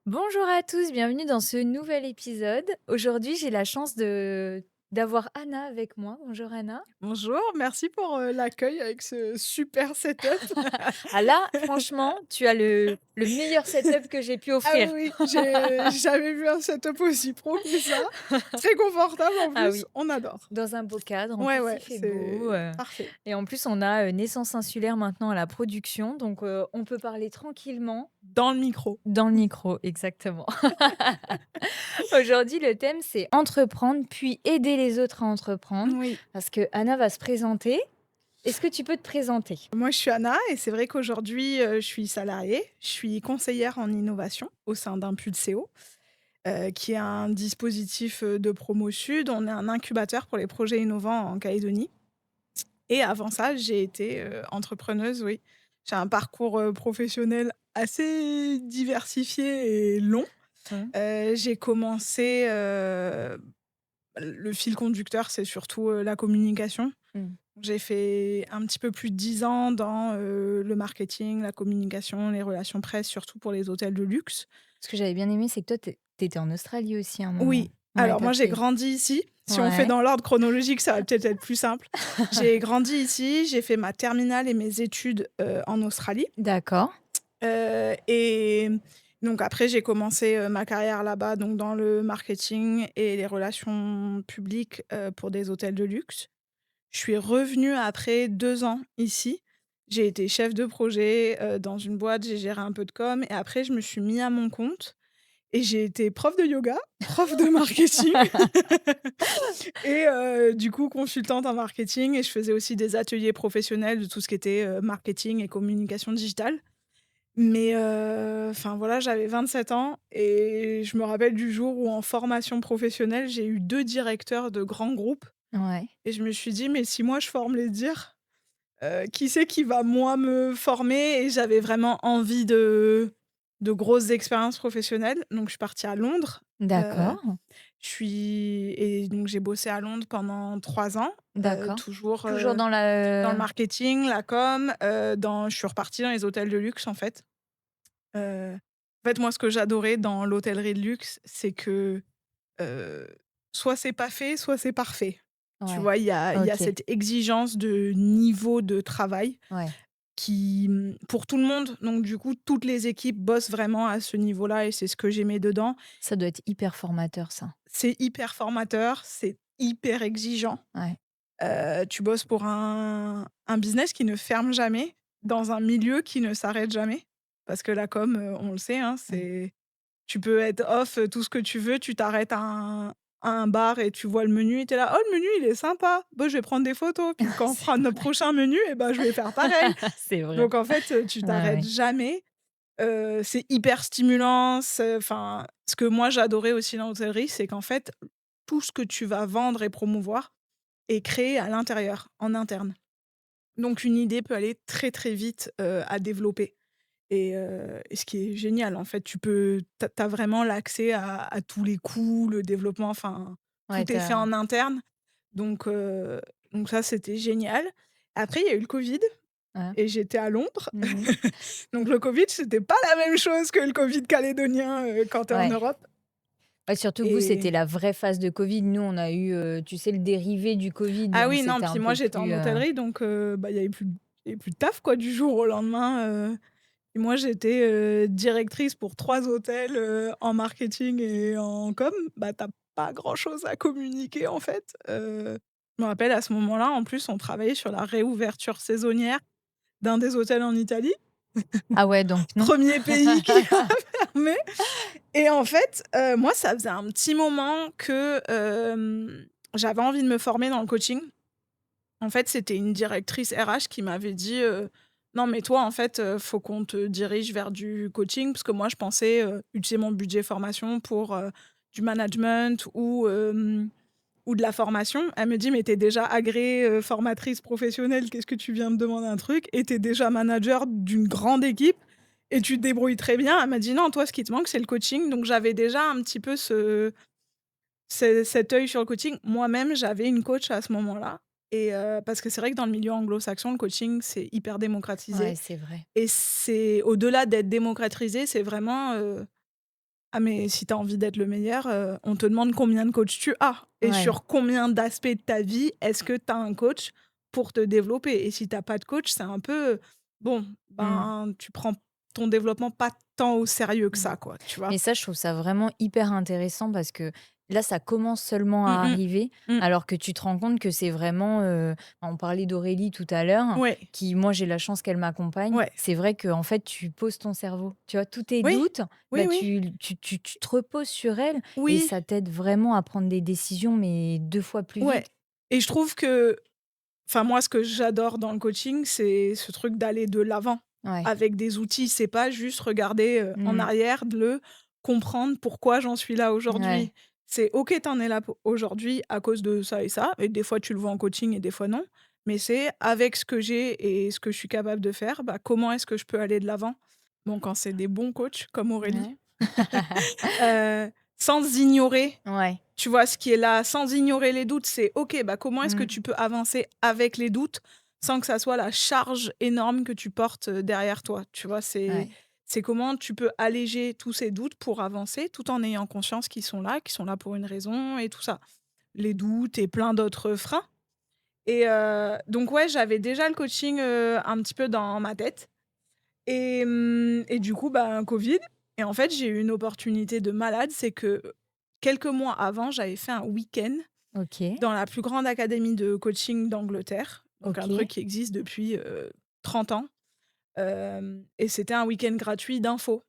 Bonjour à tous, bienvenue dans ce nouvel épisode. Aujourd'hui, j'ai la chance de d'avoir Anna avec moi. Bonjour Anna. Bonjour, merci pour, l'accueil avec ce super setup. Ah là, franchement, tu as le meilleur setup que j'ai pu Ah offrir. oui, oui, j'ai jamais vu un setup aussi pro que ça. Très confortable en Ah plus, oui, on adore. dans un beau cadre, en Ouais, plus il ouais, fait beau, c'est parfait. et en plus on a, Naissance insulaire maintenant à la production, donc on peut parler tranquillement Dans le micro. dans le micro, exactement. Aujourd'hui, le thème, c'est entreprendre, puis aider les autres à entreprendre, Oui. parce que Anna va se présenter. Est-ce que tu peux te présenter? Moi, je suis Anna et c'est vrai qu'aujourd'hui, je suis salariée. Je suis conseillère en innovation au sein d'Impulseo, qui est un dispositif, de Promo Sud. On est un incubateur pour les projets innovants en Calédonie. Et avant ça, j'ai été, entrepreneuse, oui. J'ai un parcours, professionnel assez diversifié et long. Mmh. J'ai commencé, le fil conducteur, c'est surtout, la communication. Mmh. J'ai fait un petit peu plus de 10 ans dans, le marketing, la communication, les relations presse, surtout pour les hôtels de luxe. Ce que j'avais bien aimé, c'est que toi, tu étais en Australie aussi à un moment? Oui, Ouais, alors tu as moi j'ai fait grandi ici. Si on fait ouais, dans l'ordre chronologique, ça va peut-être être plus simple. J'ai grandi ici, j'ai fait ma terminale et mes études, en Australie. d'accord, Et donc après j'ai commencé, ma carrière là-bas, donc dans le marketing et les relations publiques, pour des hôtels de luxe. Je suis revenue après 2 ans ici. J'ai été chef de projet, dans une boîte, j'ai géré un peu de com et après je me suis mis à mon compte et j'ai été prof de yoga, prof de marketing et du coup consultante en marketing et je faisais aussi des ateliers professionnels de tout ce qui était, marketing et communication digitale. Mais enfin voilà, j'avais 27 ans et je me rappelle du jour où en formation professionnelle, j'ai eu 2 directeurs de grands groupes ouais. et je me suis dit: «Mais si moi je forme les dires, qui c'est qui va moi me former?» Et j'avais vraiment envie de grosses expériences professionnelles, donc je suis partie à Londres. Heu, D'accord, je suis et donc j'ai bossé à Londres pendant 3 ans, d'accord. toujours, Toujours dans dans le la marketing, la com, dans je suis repartie dans les hôtels de luxe en fait. En fait, moi, ce que j'adorais dans l'hôtellerie de luxe, c'est que, heu, soit c'est pas fait, soit c'est parfait. Tu ouais, vois? Il y a OK, cette exigence de niveau de travail ouais. qui, pour tout le monde, donc du coup, toutes les équipes bossent vraiment à ce niveau-là et c'est ce que j'aimais dedans. Ça doit être hyper formateur ça. C'est hyper formateur, c'est hyper exigeant. Ouais. Tu bosses pour un business qui ne ferme jamais, dans un milieu qui ne s'arrête jamais. Parce que la com, on le sait, hein, Mmh. c'est tu peux être off, tout ce que tu veux, tu t'arrêtes à un bar et tu vois le menu et tu es là: «Oh le menu il est sympa, bah, je vais prendre des photos, puis quand on C'est fera notre vrai. prochain menu et ben je vais faire pareil». C'est vrai. Donc en fait, tu Ouais, t'arrêtes ouais. jamais, c'est hyper stimulant, enfin, ce que moi j'adorais aussi dans l'hôtellerie, c'est qu'en fait, tout ce que tu vas vendre et promouvoir est créé à l'intérieur, en interne. Donc une idée peut aller très, très vite, à développer. Et ce qui est génial, en fait, tu as vraiment l'accès à tous les coûts, le développement, enfin, Ouais, tout tu est fait as en interne. Donc heu, donc ça, c'était génial. Après, il y a eu le covid hein? et j'étais à Londres. Mmh. Donc le covid, c'était pas la même chose que le covid calédonien, quand tu es en Ouais. Europe Ouais, surtout que vous, c'était et la vraie phase de Covid. Nous, on a eu, tu sais, le dérivé du Covid, ah donc oui, non, c'était puis un moi, peu j'étais en plus, hôtellerie donc bah, il y avait plus de taf, quoi, du jour au lendemain, et moi, j'étais, directrice pour 3 hôtels, en marketing et en com. Bah, tu as pas grand-chose à communiquer, en fait. Je me rappelle à ce moment-là, en plus, on travaillait sur la réouverture saisonnière d'un des hôtels en Italie. ah ouais, donc non? Premier pays qui a fermé et en fait, moi, ça faisait un petit moment que, j'avais envie de me former dans le coaching. En fait, c'était une directrice RH qui m'avait dit, «Non mais toi en fait, faut qu'on te dirige vers du coaching» parce que moi je pensais, utiliser mon budget formation pour, du management ou de la formation. Elle me dit: «Mais tu es déjà agréée, formatrice professionnelle, qu'est-ce que tu viens me demander un truc? Et tu es déjà manager d'une grande équipe et tu te débrouilles très bien». Elle m'a dit: «Non, toi ce qui te manque c'est le coaching». Donc j'avais déjà un petit peu cet œil sur le coaching. Moi-même, j'avais une coach à ce moment-là et parce que c'est vrai que dans le milieu anglo-saxon, le coaching, c'est hyper démocratisé Ouais, c'est vrai. et c'est au-delà d'être démocratisé, c'est vraiment, Ah mais si tu as envie d'être le meilleur, on te demande combien de coachs tu as et Ouais. sur combien d'aspects de ta vie est-ce que tu as un coach pour te développer et si tu as pas de coach, c'est un peu, bon, Mmh. ben, tu prends ton développement pas tant au sérieux que Mmh. ça, quoi, tu vois? Mais ça, je trouve ça vraiment hyper intéressant parce que là, ça commence seulement à Mmh mh. arriver, Mmh. alors que tu te rends compte que c'est vraiment, on parlait d'Aurélie tout à l'heure, Ouais, qui moi, j'ai la chance qu'elle m'accompagne. ouais. C'est vrai qu'en fait, tu poses ton cerveau. Tu vois, tous tes Oui, doutes, oui, bah, oui, tu te reposes sur elle et oui, ça t'aide vraiment à prendre des décisions, mais 2 fois plus ouais vite. et je trouve que enfin moi, ce que j'adore dans le coaching, c'est ce truc d'aller de l'avant Ouais. avec des outils. C'est pas juste regarder, en Mmh. arrière, de le comprendre pourquoi j'en suis là Ouais. aujourd'hui. C'est OK, tu en es là po aujourd'hui à cause de ça et des fois tu le vois en coaching et des fois non. Mais c'est avec ce que j'ai et ce que je suis capable de faire, bah, comment est-ce que je peux aller de l'avant? Bon, quand c'est des bons coachs comme Aurélie, Ouais. sans ignorer Ouais. tu vois, ce qui est là, sans ignorer les doutes, c'est OK, bah, comment est-ce que Mmh. tu peux avancer avec les doutes, sans que ça soit la charge énorme que tu portes, derrière toi, tu vois? Ouais. C'est comment tu peux alléger tous ces doutes pour avancer, tout en ayant conscience qu'ils sont là pour une raison et tout ça. Les doutes et plein d'autres freins et donc ouais, j'avais déjà le coaching, un petit peu dans ma tête et du coup, bah, covid et en fait, j'ai eu une opportunité de malade, c'est que, quelques mois avant, j'avais fait un week-end OK. dans la plus grande académie de coaching d'Angleterre, donc un truc OK. qui existe depuis, 30 ans, et c'était un week-end gratuit d'infos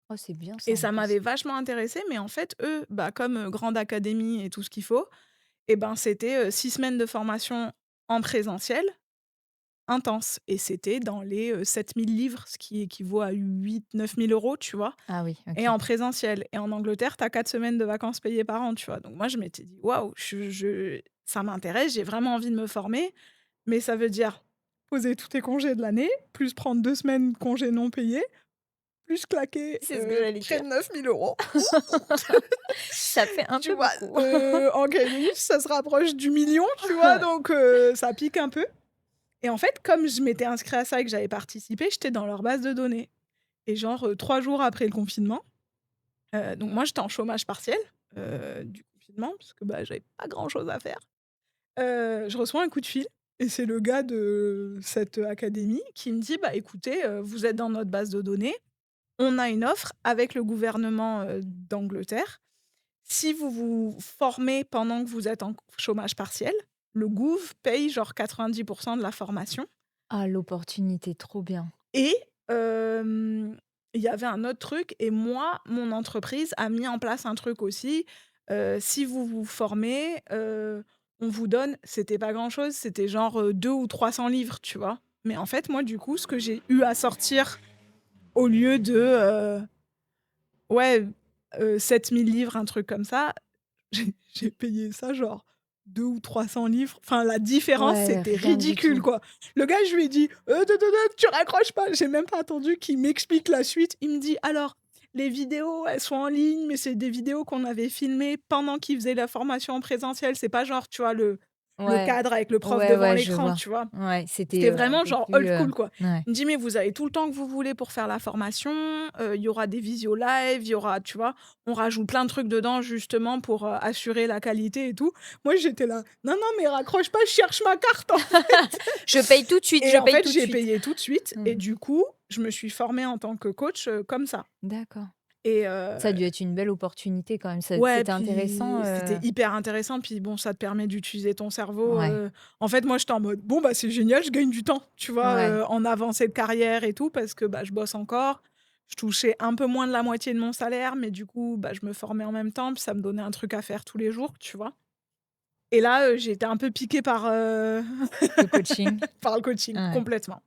Oh, c'est bien ça et en ça plus. m'avait vachement intéressée, mais en fait, eux, bah, comme, grande académie et tout ce qu'il faut et ben, c'était, 6 semaines de formation en présentiel, intense et c'était dans les, 7 000 livres, ce qui équivaut à 8 000 9 000 €, tu vois? Ah oui, Et OK. en présentiel et en Angleterre, tu as 4 semaines de vacances payées par an, tu vois? Donc moi, je m'étais dit: «Waouh, je ça m'intéresse, j'ai vraiment envie de me former, mais ça veut dire poser tous tes congés de l'année, plus prendre 2 semaines congés non payés, plus claquer, C'est ce que j'allais près dire. de 9 000 €». Ça fait un Tu peu vois? beaucoup. En Greenwich, ça se rapproche du million, tu vois? Ouais. Donc ça pique un peu et en fait, comme je m'étais inscrite à ça et que j'avais participé, j'étais dans leur base de données et genre, 3 jours après le confinement, donc moi, j'étais en chômage partiel, du confinement parce que, bah, j'avais pas grand chose à faire. Je reçois un coup de fil et c'est le gars de cette, académie qui me dit: «Bah, écoutez, vous êtes dans notre base de données. On a une offre avec le gouvernement, d'Angleterre. Si vous vous formez pendant que vous êtes en chômage partiel, le gouv paye genre 90 de la formation». Ah, l'opportunité, trop bien. Et hem, il y avait un autre truc et moi, mon entreprise a mis en place un truc aussi, si vous vous formez, on vous donne c'était pas grand-chose, c'était genre, 2 ou 300 livres, tu vois? Mais en fait, moi, du coup, ce que j'ai eu à sortir au lieu de, ouais, 7 000 livres, un truc comme ça, j'ai payé ça genre 2 ou 300 livres. Enfin, la différence, Ouais, c'était rien du ridicule, tout. quoi. Le gars, je lui ai dit: tu raccroches pas». J'ai même pas attendu qu'il m'explique la suite. Il me dit: «Alors, les vidéos, elles sont en ligne, mais c'est des vidéos qu'on avait filmées pendant qu'il faisait la formation en présentiel. C'est pas genre, tu vois, le Ouais. cadre avec le prof Ouais, devant ouais, je l'écran», vois. tu vois? Ouais, c'était, C'était un vraiment peu genre plus, old school, quoi. ouais. Il me dit: «Mais vous avez tout le temps que vous voulez pour faire la formation, il y aura des visios live, il y aura» tu vois? On rajoute plein de trucs dedans justement pour, assurer la qualité et tout. Moi, j'étais là: «Non, non, mais raccroche pas, je cherche ma carte, en fait» Je paye tout de suite, et je en paye fait, tout de j'ai suite. payé tout de suite Mmh. et du coup, je me suis formée en tant que coach, comme ça D'accord. et Ça a dû être une belle opportunité quand même. Ça ouais, c'était intéressant, puis c'était hyper intéressant, puis bon, ça te permet d'utiliser ton cerveau, ouais, en fait, moi, j'étais en mode: «Bon, bah, c'est génial, je gagne du temps», tu vois, ouais. en avancée de carrière et tout parce que, bah, je bosse encore. Je touchais un peu moins de la moitié de mon salaire, mais du coup, bah, je me formais en même temps, puis ça me donnait un truc à faire tous les jours, tu vois? Et là, j'ai été un peu piquée par, Le coaching. par le coaching, Ouais. complètement.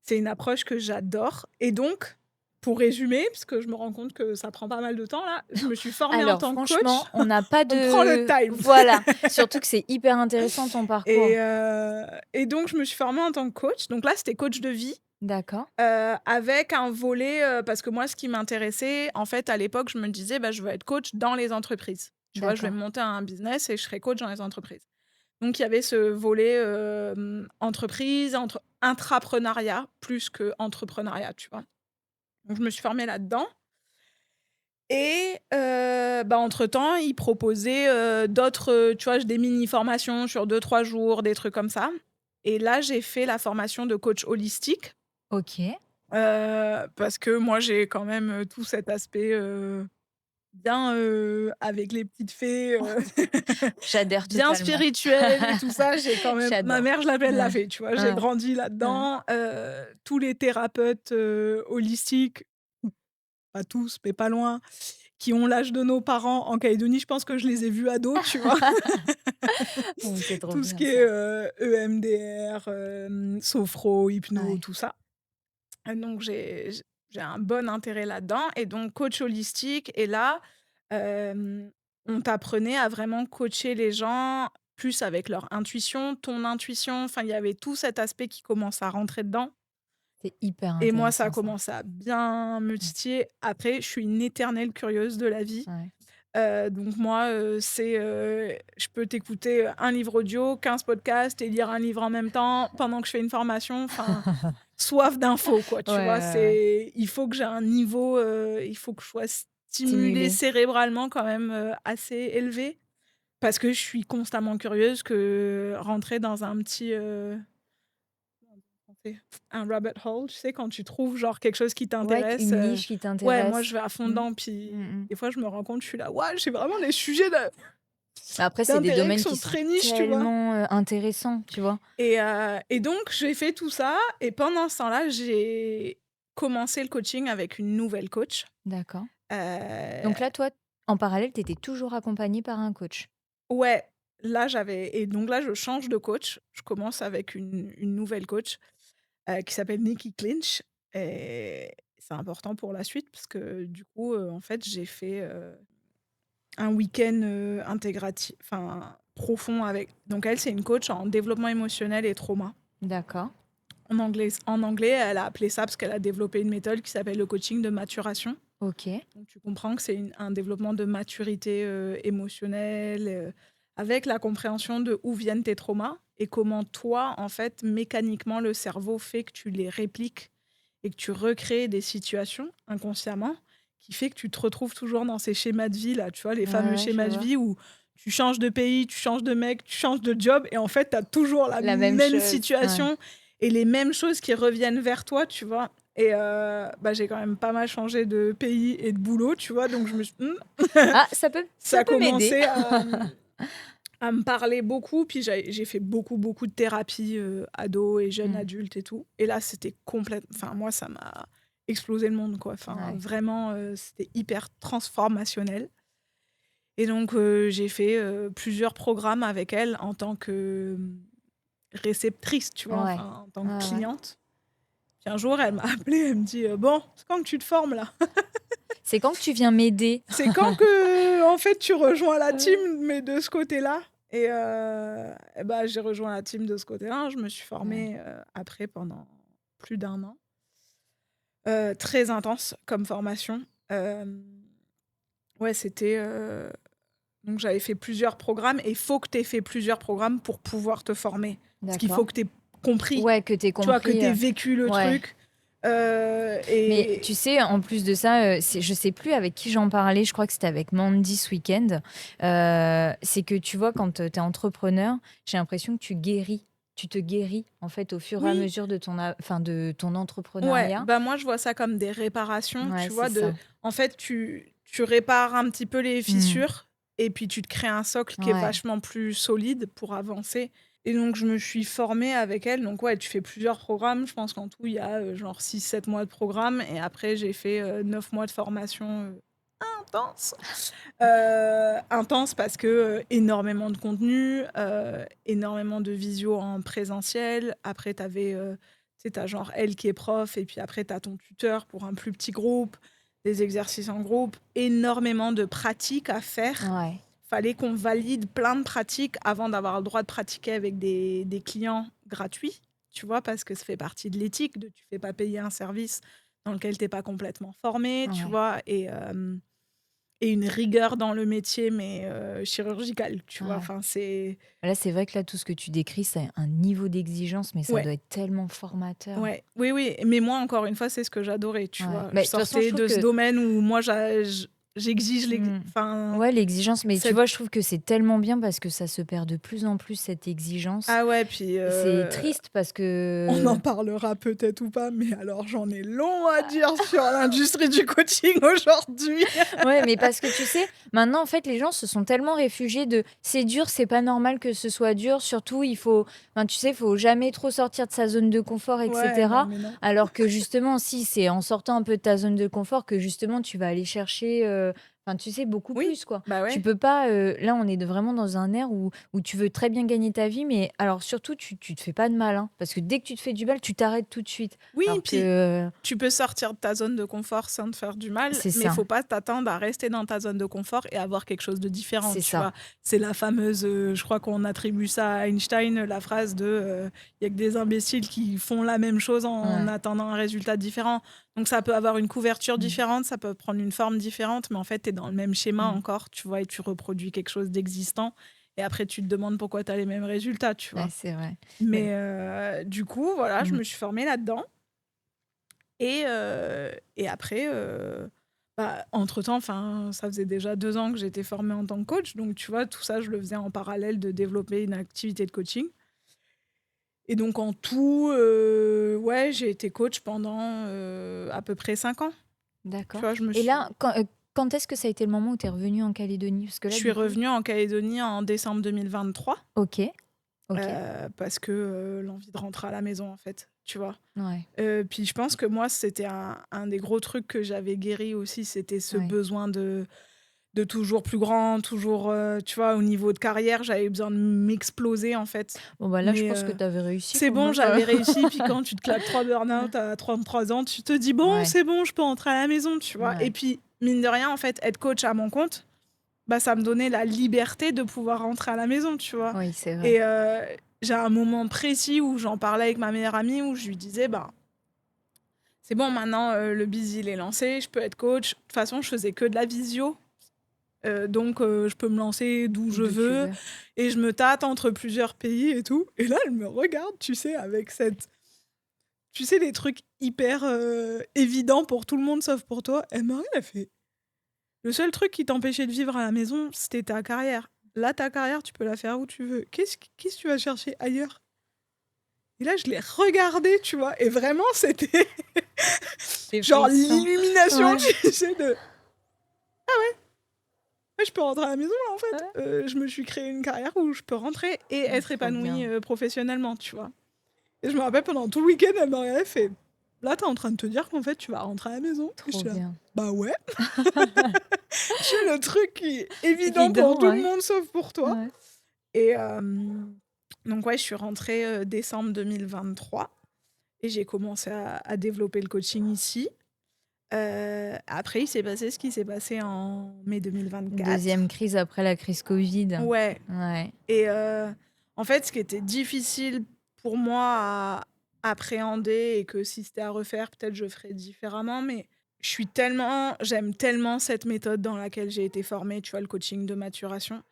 C'est une approche que j'adore et donc, pour résumer, parce que je me rends compte que ça prend pas mal de temps là, je me suis formée en Alors tant que coach. franchement, on n'a pas On prend le de time. voilà, surtout que c'est hyper intéressant ton Et parcours. donc je me suis formée en tant que coach. Donc là, c'était coach de vie, D'accord, avec un volet, parce que moi, ce qui m'intéressait, en fait, à l'époque, je me disais: «Bah, je veux être coach dans les entreprises». Tu vois? Je vais d'accord, monter un business et je serai coach dans les entreprises. Donc il y avait ce volet, entreprise, intrapreneuriat plus qu'entrepreneuriat, tu vois? Donc je me suis formée là-dedans et Bah, entre-temps, ils proposaient, d'autres, tu vois, des mini formations sur 2 3 jours, des trucs comme ça et là, j'ai fait la formation de coach holistique, OK. parce que moi, j'ai quand même, tout cet aspect, bien, avec les petites fées, J'adhère bien totalement. spirituel et tout ça. J'ai quand même ma J'adore. mère, je l'appelle la Ouais. fée, tu vois? J'ai Ouais. grandi Ouais. là-dedans, tous les thérapeutes, holistiques, pas tous, mais pas loin, qui ont l'âge de nos parents en Calédonie, je pense que je les ai vus ados, tu vois? C'est trop Tout ce bien qui est, ça. EMDR, sophro, hypno, Ouais. tout ça. Donc j'ai un bon intérêt là-dedans et donc coach holistique et là, on t'apprenait à vraiment coacher les gens plus avec leur intuition, ton intuition, enfin il y avait tout cet aspect qui commence à rentrer dedans C'est hyper et moi ça a intéressant ça. commencé à bien me Ouais. titiller. Après, je suis une éternelle curieuse de la vie. Ouais. Donc moi, c'est, je peux t'écouter un livre audio, 15 podcasts et lire un livre en même temps pendant que je fais une formation. Enfin, soif d'infos, quoi, Ouais, tu vois? ouais, ouais. C'est il faut que j'ai un niveau, il faut que je sois stimulée Stimulé. cérébralement quand même, assez élevé parce que je suis constamment curieuse que rentrer dans un petit, français, un rabbit hole, tu sais, quand tu trouves genre quelque chose qui Ouais, t'intéresse, une niche qui ouais, moi t'intéresse. je vais à fond Mmh. dedans, Mmh puis mh. des fois je me rends compte, je suis là: «Waouh, j'ai vraiment des sujets Mais après, c'est des d'intérêt qui domaines qui sont sont très niches», tu vois? tellement, intéressants, tu vois? Et donc j'ai fait tout ça et pendant ce temps-là, j'ai commencé le coaching avec une nouvelle coach. D'accord. Heu, Donc là, toi, en parallèle, tu étais toujours accompagnée par un coach? ouais, là j'avais et donc là je change de coach. Je commence avec une nouvelle coach, qui s'appelle Nikki Clinch et c'est important pour la suite parce que du coup, en fait, j'ai fait, un week-end, enfin profond avec donc elle, c'est une coach en développement émotionnel et trauma. D'accord. En anglais, elle a appelé ça parce qu'elle a développé une méthode qui s'appelle le coaching de maturation. OK. Donc tu comprends que c'est un développement de maturité, émotionnelle, avec la compréhension de où viennent tes traumas et comment toi, en fait, mécaniquement, le cerveau fait que tu les répliques et que tu recrées des situations inconsciemment qui fait que tu te retrouves toujours dans ces schémas de vie là, tu vois? Les Ouais, fameux ouais, je schémas de vois. vie où tu changes de pays, tu changes de mec, tu changes de job et en fait, tu as toujours la La même même chose. Ouais. situation et les mêmes choses qui reviennent vers toi, tu vois? Et bah, j'ai quand même pas mal changé de pays et de boulot, tu vois? Donc je me suis Ah, ça ça a peut m'aider. commencé à me parler beaucoup, puis j'ai fait beaucoup, beaucoup de thérapie, ado et jeune Mmh. adulte et tout. Et là, c'était complète enfin moi, ça m'a explosé le monde, quoi. Enfin Ouais. vraiment, c'était hyper transformationnel. Et donc j'ai fait, plusieurs programmes avec elle en tant que, réceptrice, tu vois? Ouais. Enfin, en tant que Ouais, ouais. cliente. Puis un jour, elle m'a appelée, elle me dit: «Bon, c'est quand que tu te formes là?» C'est quand que tu viens m'aider? C'est quand que, en fait, tu rejoins la team, Heu, mais de ce côté-là? Et bah, j'ai rejoint la team de ce côté-là. Je me suis ouais. formée, après pendant plus d'1 an. Très intense comme formation. Hem, ouais, c'était, donc j'avais fait plusieurs programmes et il faut que tu aies fait plusieurs programmes pour pouvoir te former. Parce qu'il faut D'accord. que tu aies compris, Ouais, que tu aies tu vois? Que compris, tu aies vécu le ouais. truc, Mais et tu sais, en plus de ça, c'est je sais plus avec qui j'en parlais, je crois que c'était avec Mandy ce week-end. C'est que tu vois, quand, tu es entrepreneur, j'ai l'impression que tu guéris. Tu te guéris, en fait, au fur et à oui. mesure de de ton Ouais, entrepreneuriat. bah, moi, je vois ça comme des réparations, Ouais, tu c'est vois? ça. En fait, tu répares un petit peu les Mmh. fissures et puis tu te crées un socle qui est Ouais. vachement plus solide pour avancer et donc je me suis formée avec elle. Donc ouais, tu fais plusieurs programmes. Je pense qu'en tout, il y a, genre 6 7 mois de programme et après j'ai fait, 9 mois de formation, intense. Intense parce que, énormément de contenu, énormément de visio en présentiel. Après tu avais, tu sais, tu as genre elle qui est prof et puis après tu as ton tuteur pour un plus petit groupe, des exercices en groupe, énormément de pratiques à faire. Ouais. Fallait qu'on valide plein de pratiques avant d'avoir le droit de pratiquer avec des clients gratuits, tu vois? Parce que ça fait partie de l'éthique de tu fais pas payer un service dans lequel tu es pas complètement formé, tu Ouais. vois? Et une rigueur dans le métier, mais chirurgicale, tu vois? Ouais. Enfin, c'est Là, c'est vrai que là, tout ce que tu décris, c'est un niveau d'exigence, mais ça ouais, doit être tellement formateur. ouais, oui, oui, mais moi, encore une fois, c'est ce que j'adorais, tu Ouais. vois? Mais Je de toute façon, je sortais trouve de ce que domaine où moi, j'exige Mmh. enfin, Ouais, l'exigence, mais tu cette vois, je trouve que c'est tellement bien parce que ça se perd de plus en plus cette exigence ah ouais, puis, et c'est triste parce on en que parlera peut-être ou pas, mais alors j'en ai long à dire sur l'industrie du coaching aujourd'hui. ouais, mais parce que tu sais, maintenant, en fait, les gens se sont tellement réfugiés de c'est dur, c'est pas normal que ce soit dur. Surtout, il faut, enfin, tu sais, il faut jamais trop sortir de sa zone de confort, Ouais, non, etc. mais non. Alors que justement, si c'est en sortant un peu de ta zone de confort que justement tu vas aller chercher, enfin, tu sais, beaucoup Oui, plus, quoi. bah Tu ouais. peux pas. Là, on est vraiment dans un air où tu veux très bien gagner ta vie, mais alors surtout, tu te fais pas de mal, hein, parce que dès que tu te fais du mal, tu t'arrêtes tout de suite. Oui, Alors puis que tu peux sortir de ta zone de confort sans te faire du mal, c'est mais il ça, faut pas t'attendre à rester dans ta zone de confort et avoir quelque chose de différent, c'est tu ça. vois? C'est la fameuse, je crois qu'on attribue ça à Einstein, la phrase de, «Il y a que des imbéciles qui font la même chose en Ouais. attendant un résultat différent». Donc ça peut avoir une couverture Mm, différente, ça peut prendre une forme différente, mais en fait, tu es dans le même schéma mm. encore, tu vois? Et tu reproduis quelque chose d'existant et après tu te demandes pourquoi tu as les mêmes résultats, tu Ouais, vois? c'est vrai. Mais Mais du coup, voilà, je mmh. me suis formée là-dedans et après, bah, entre-temps, enfin, ça faisait déjà 2 ans que j'étais formée en tant que coach, donc tu vois, tout ça, je le faisais en parallèle de développer une activité de coaching et donc en tout, ouais, j'ai été coach pendant, à peu près 5 ans. Tu D'accord. vois, je me Et là, suis quand est-ce que ça a été le moment où tu es revenue en Calédonie? Parce que je là, suis du coup revenue en Calédonie en décembre 2023, OK, OK, parce que, l'envie de rentrer à la maison, en fait, tu vois? ouais, Puis je pense que moi, c'était un des gros trucs que j'avais guéri aussi, c'était ce ouais. besoin de toujours plus grand, toujours, tu vois, au niveau de carrière, j'avais besoin de m'exploser, en fait. Bon, bah, là, je Mais, pense que tu avais réussi c'est quand bon, même, j'avais réussi, puis quand tu te claques 3 Ouais, burn-out à 33 ans, tu te dis: «Bon, ouais, c'est bon, je peux rentrer à la maison», tu vois? Et ouais. puis, mine de rien, en fait, être coach à mon compte, bah, ça me donnait la liberté de pouvoir rentrer à la maison, tu vois? Oui, c'est vrai. Et j'ai un moment précis où j'en parlais avec ma meilleure amie, où je lui disais: «Ben, c'est bon maintenant, le biz il est lancé, je peux être coach». De toute façon, je faisais que de la visio, donc je peux me lancer d'où je D'où tu veux veux. et je me tâte entre plusieurs pays et tout et là, elle me regarde, tu sais, avec cette tu sais, les trucs hyper, évidents pour tout le monde sauf pour toi. Elle me regarde, elle fait: «Le seul truc qui t'empêchait de vivre à la maison, c'était ta carrière. Là, ta carrière, tu peux la faire où tu veux. Qu'est-ce que tu vas chercher ailleurs?» Et là, je l'ai regardée, tu vois? Et vraiment, c'était Les genre frissons. l'illumination, Ouais, tu sais, de ouais, je peux rentrer à la maison là, en fait. ouais. Je me suis créé une carrière où je peux rentrer et être Trop épanouie, bien, professionnellement, tu vois? Et je me rappelle pendant tout le week-end, elle m'a regardée, elle fait: «Là, tu es en train de te dire qu'en fait, tu vas rentrer à la maison?» Et trop j'étais là: bien. «Bah ouais». Tu sais, le truc qui est évident pour Évident, tout le ouais. monde sauf pour toi. Ouais. Et donc ouais, je suis rentrée, décembre 2023 et j'ai commencé à développer le coaching ici. Après, il s'est passé ce qui s'est passé en mai 2024. Deuxième crise après la crise Covid. Ouais. Ouais, Et en fait, ce qui était difficile pour moi à appréhender et que si c'était à refaire, peut-être je ferais différemment, mais j'aime tellement cette méthode dans laquelle j'ai été formée, tu vois, le coaching de maturation.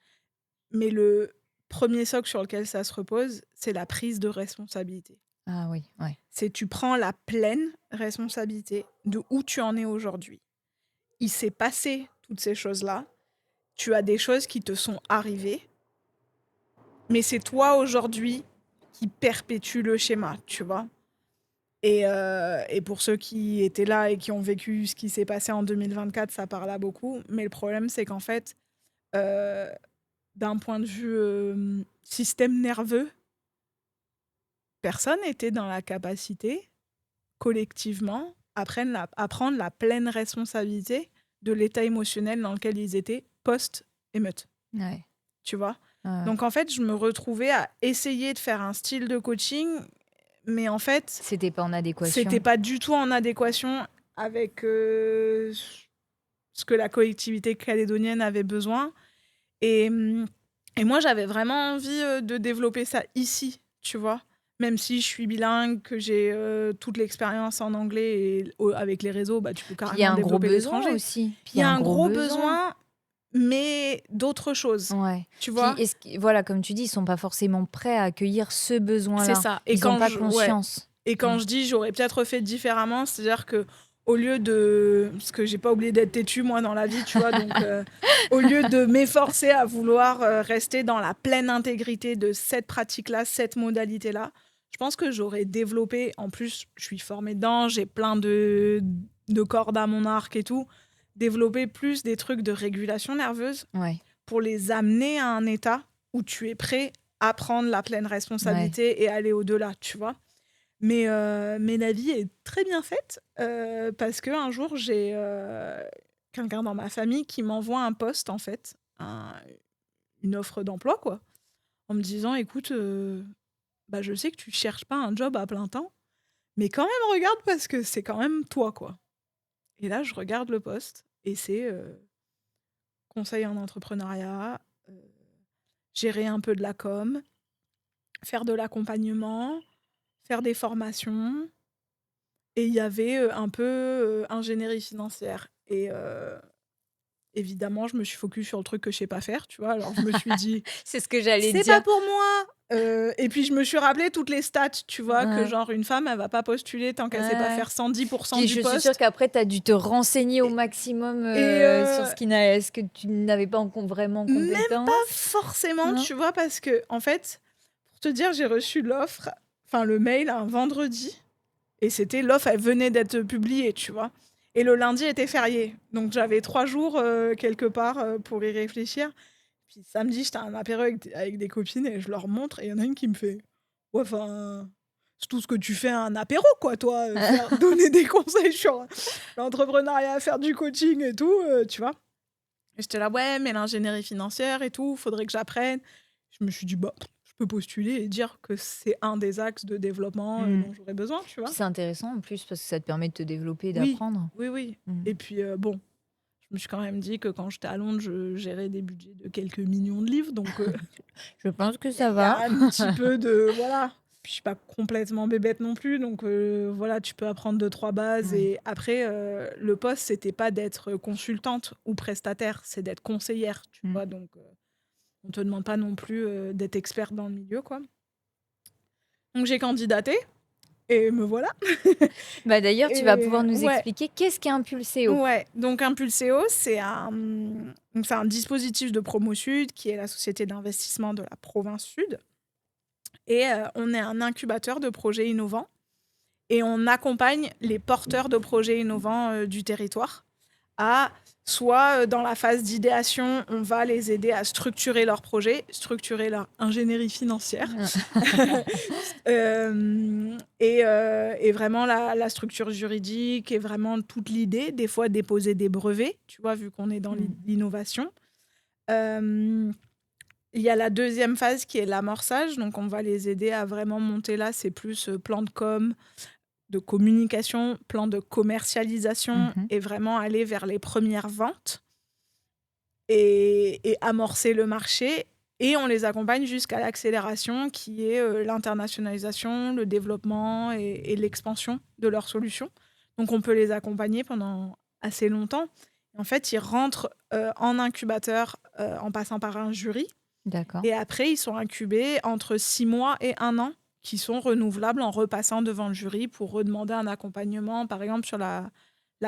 Mais le premier socle sur lequel ça se repose, c'est la prise de responsabilité. ah oui, ouais, C'est tu prends la pleine responsabilité de où tu en es aujourd'hui. Il s'est passé toutes ces choses-là. Tu as des choses qui te sont arrivées, mais c'est toi aujourd'hui qui perpétue le schéma, tu vois. Et pour ceux qui étaient là et qui ont vécu ce qui s'est passé en 2024, ça parle à beaucoup. Mais le problème, c'est qu'en fait, euh, d'un point de vue système nerveux, personne n'était dans la capacité, collectivement, à prendre la pleine responsabilité de l'état émotionnel dans lequel ils étaient post-émeute, ouais, tu vois. ouais. Donc en fait, je me retrouvais à essayer de faire un style de coaching, mais en fait, C'était pas en c'était adéquation. pas du tout en adéquation avec ce que la collectivité calédonienne avait besoin. Et, et moi, j'avais vraiment envie de développer ça ici, tu vois. Même si je suis bilingue, que j'ai toute l'expérience en anglais et avec les réseaux, bah, tu peux Puis il y a carrément un gros développer besoin l'étranger. aussi. Puis il Il y y a a un un gros gros besoin. besoin, mais d'autres choses, Ouais. tu Puis vois. voilà, comme tu dis, ils sont pas forcément prêts à accueillir ce C'est besoin-là. ça. Ils ont pas conscience. Et Mm. quand je dis j'aurais peut-être fait différemment, c'est-à-dire que au lieu de parce que j'ai pas oublié d'être têtue moi dans la vie, tu vois? Donc au lieu de m'efforcer à vouloir, rester dans la pleine intégrité de cette pratique-là, cette modalité-là, je pense que j'aurais développé en plus, je suis formée dedans, j'ai plein de cordes à mon arc et tout, développer plus des trucs de régulation nerveuse Ouais, pour les amener à un état où tu es prêt à prendre la pleine ouais. responsabilité et aller au-delà, tu vois? Mais la vie est très bien faite, parce qu'un jour, j'ai, quelqu'un dans ma famille qui m'envoie un post, en fait, une offre d'emploi, quoi, en me disant: «Écoute, bah, je sais que tu cherches pas un job à plein temps, mais quand même regarde parce que c'est quand même toi, quoi». Et là, je regarde le post et c'est, conseil en entrepreneuriat, gérer un peu de la com, faire de l'accompagnement, faire des formations. Et il y avait, un peu, ingénierie financière et évidemment, je me suis focus sur le truc que je sais pas faire, tu vois? Alors je me suis dit: C'est ce que j'allais «C'est pas dire. pour moi!» Et puis je me suis rappelé toutes les stats, tu vois? Que Ouais, genre une femme, elle va pas postuler tant qu'elle sait pas ouais. faire 110% Puis du je suis sûre poste qu'après, tu as dû te renseigner au et maximum, et sur ce que tu n'avais pas vraiment en même pas compétence, forcément, non? tu vois? Parce que en fait, pour te dire, j'ai reçu l'offre, enfin le mail un vendredi. Et c'était l'offre, elle venait d'être publiée, tu vois? Et le lundi était férié. Donc j'avais 3 jours, quelque part, pour y réfléchir. Puis samedi, j'étais à un apéro avec des copines et je leur montre et il y en a une qui me fait: «Ouais, enfin, c'est tout ce que tu fais à un apéro quoi, toi, faire donner des conseils sur l'entrepreneuriat, faire du coaching et tout», tu vois? Et j'étais là: «Ouais, mais l'ingénierie financière et tout, faudrait que j'apprenne». Je me suis dit: «Bah, je peux postuler et dire que c'est un des axes de développement, Mmh. dont j'aurais besoin», tu Puis vois? c'est intéressant en plus parce que ça te permet de te développer et Oui, d'apprendre. oui, oui. Mmh. Et puis, bon, je me suis quand même dit que quand j'étais à Londres, je gérais des budgets de quelques millions de livres, donc Je pense que il y a ça il y a va. un petit peu de voilà. Puis je suis pas complètement bébête non plus, donc voilà, tu peux apprendre deux trois bases Ouais. et après, le poste, c'était pas d'être consultante ou prestataire, c'est d'être conseillère, tu Mmh. vois? Donc on te demande pas non plus, d'être experte dans le milieu, quoi. Donc j'ai candidaté et me voilà. Bah, d'ailleurs, tu vas pouvoir Et nous ouais. expliquer qu'est-ce qu'est Impulséo? Ouais, donc Impulseo, c'est un dispositif de Promo Sud, qui est la société d'investissement de la province sud et on est un incubateur de projets innovants et on accompagne les porteurs de projets innovants, du territoire à soit, dans la phase d'idéation, on va les aider à structurer leur projet, structurer leur ingénierie financière. Et vraiment la structure juridique et vraiment toute l'idée, des fois déposer des brevets, tu vois? Vu qu'on est dans Mmh. l'innovation. Hem, il y a la deuxième phase qui est l'amorçage, donc on va les aider à vraiment monter là, c'est plus, plan de com, de communication, plan de commercialisation Mmh. et vraiment aller vers les premières ventes et amorcer le marché et on les accompagne jusqu'à l'accélération qui est, l'internationalisation, le développement et l'expansion de leurs solutions. Donc on peut les accompagner pendant assez longtemps. En fait, ils rentrent, en incubateur, en passant par un jury D'accord. et après ils sont incubés entre 6 mois et 1 an qui sont renouvelables en repassant devant le jury pour redemander un accompagnement, par exemple sur la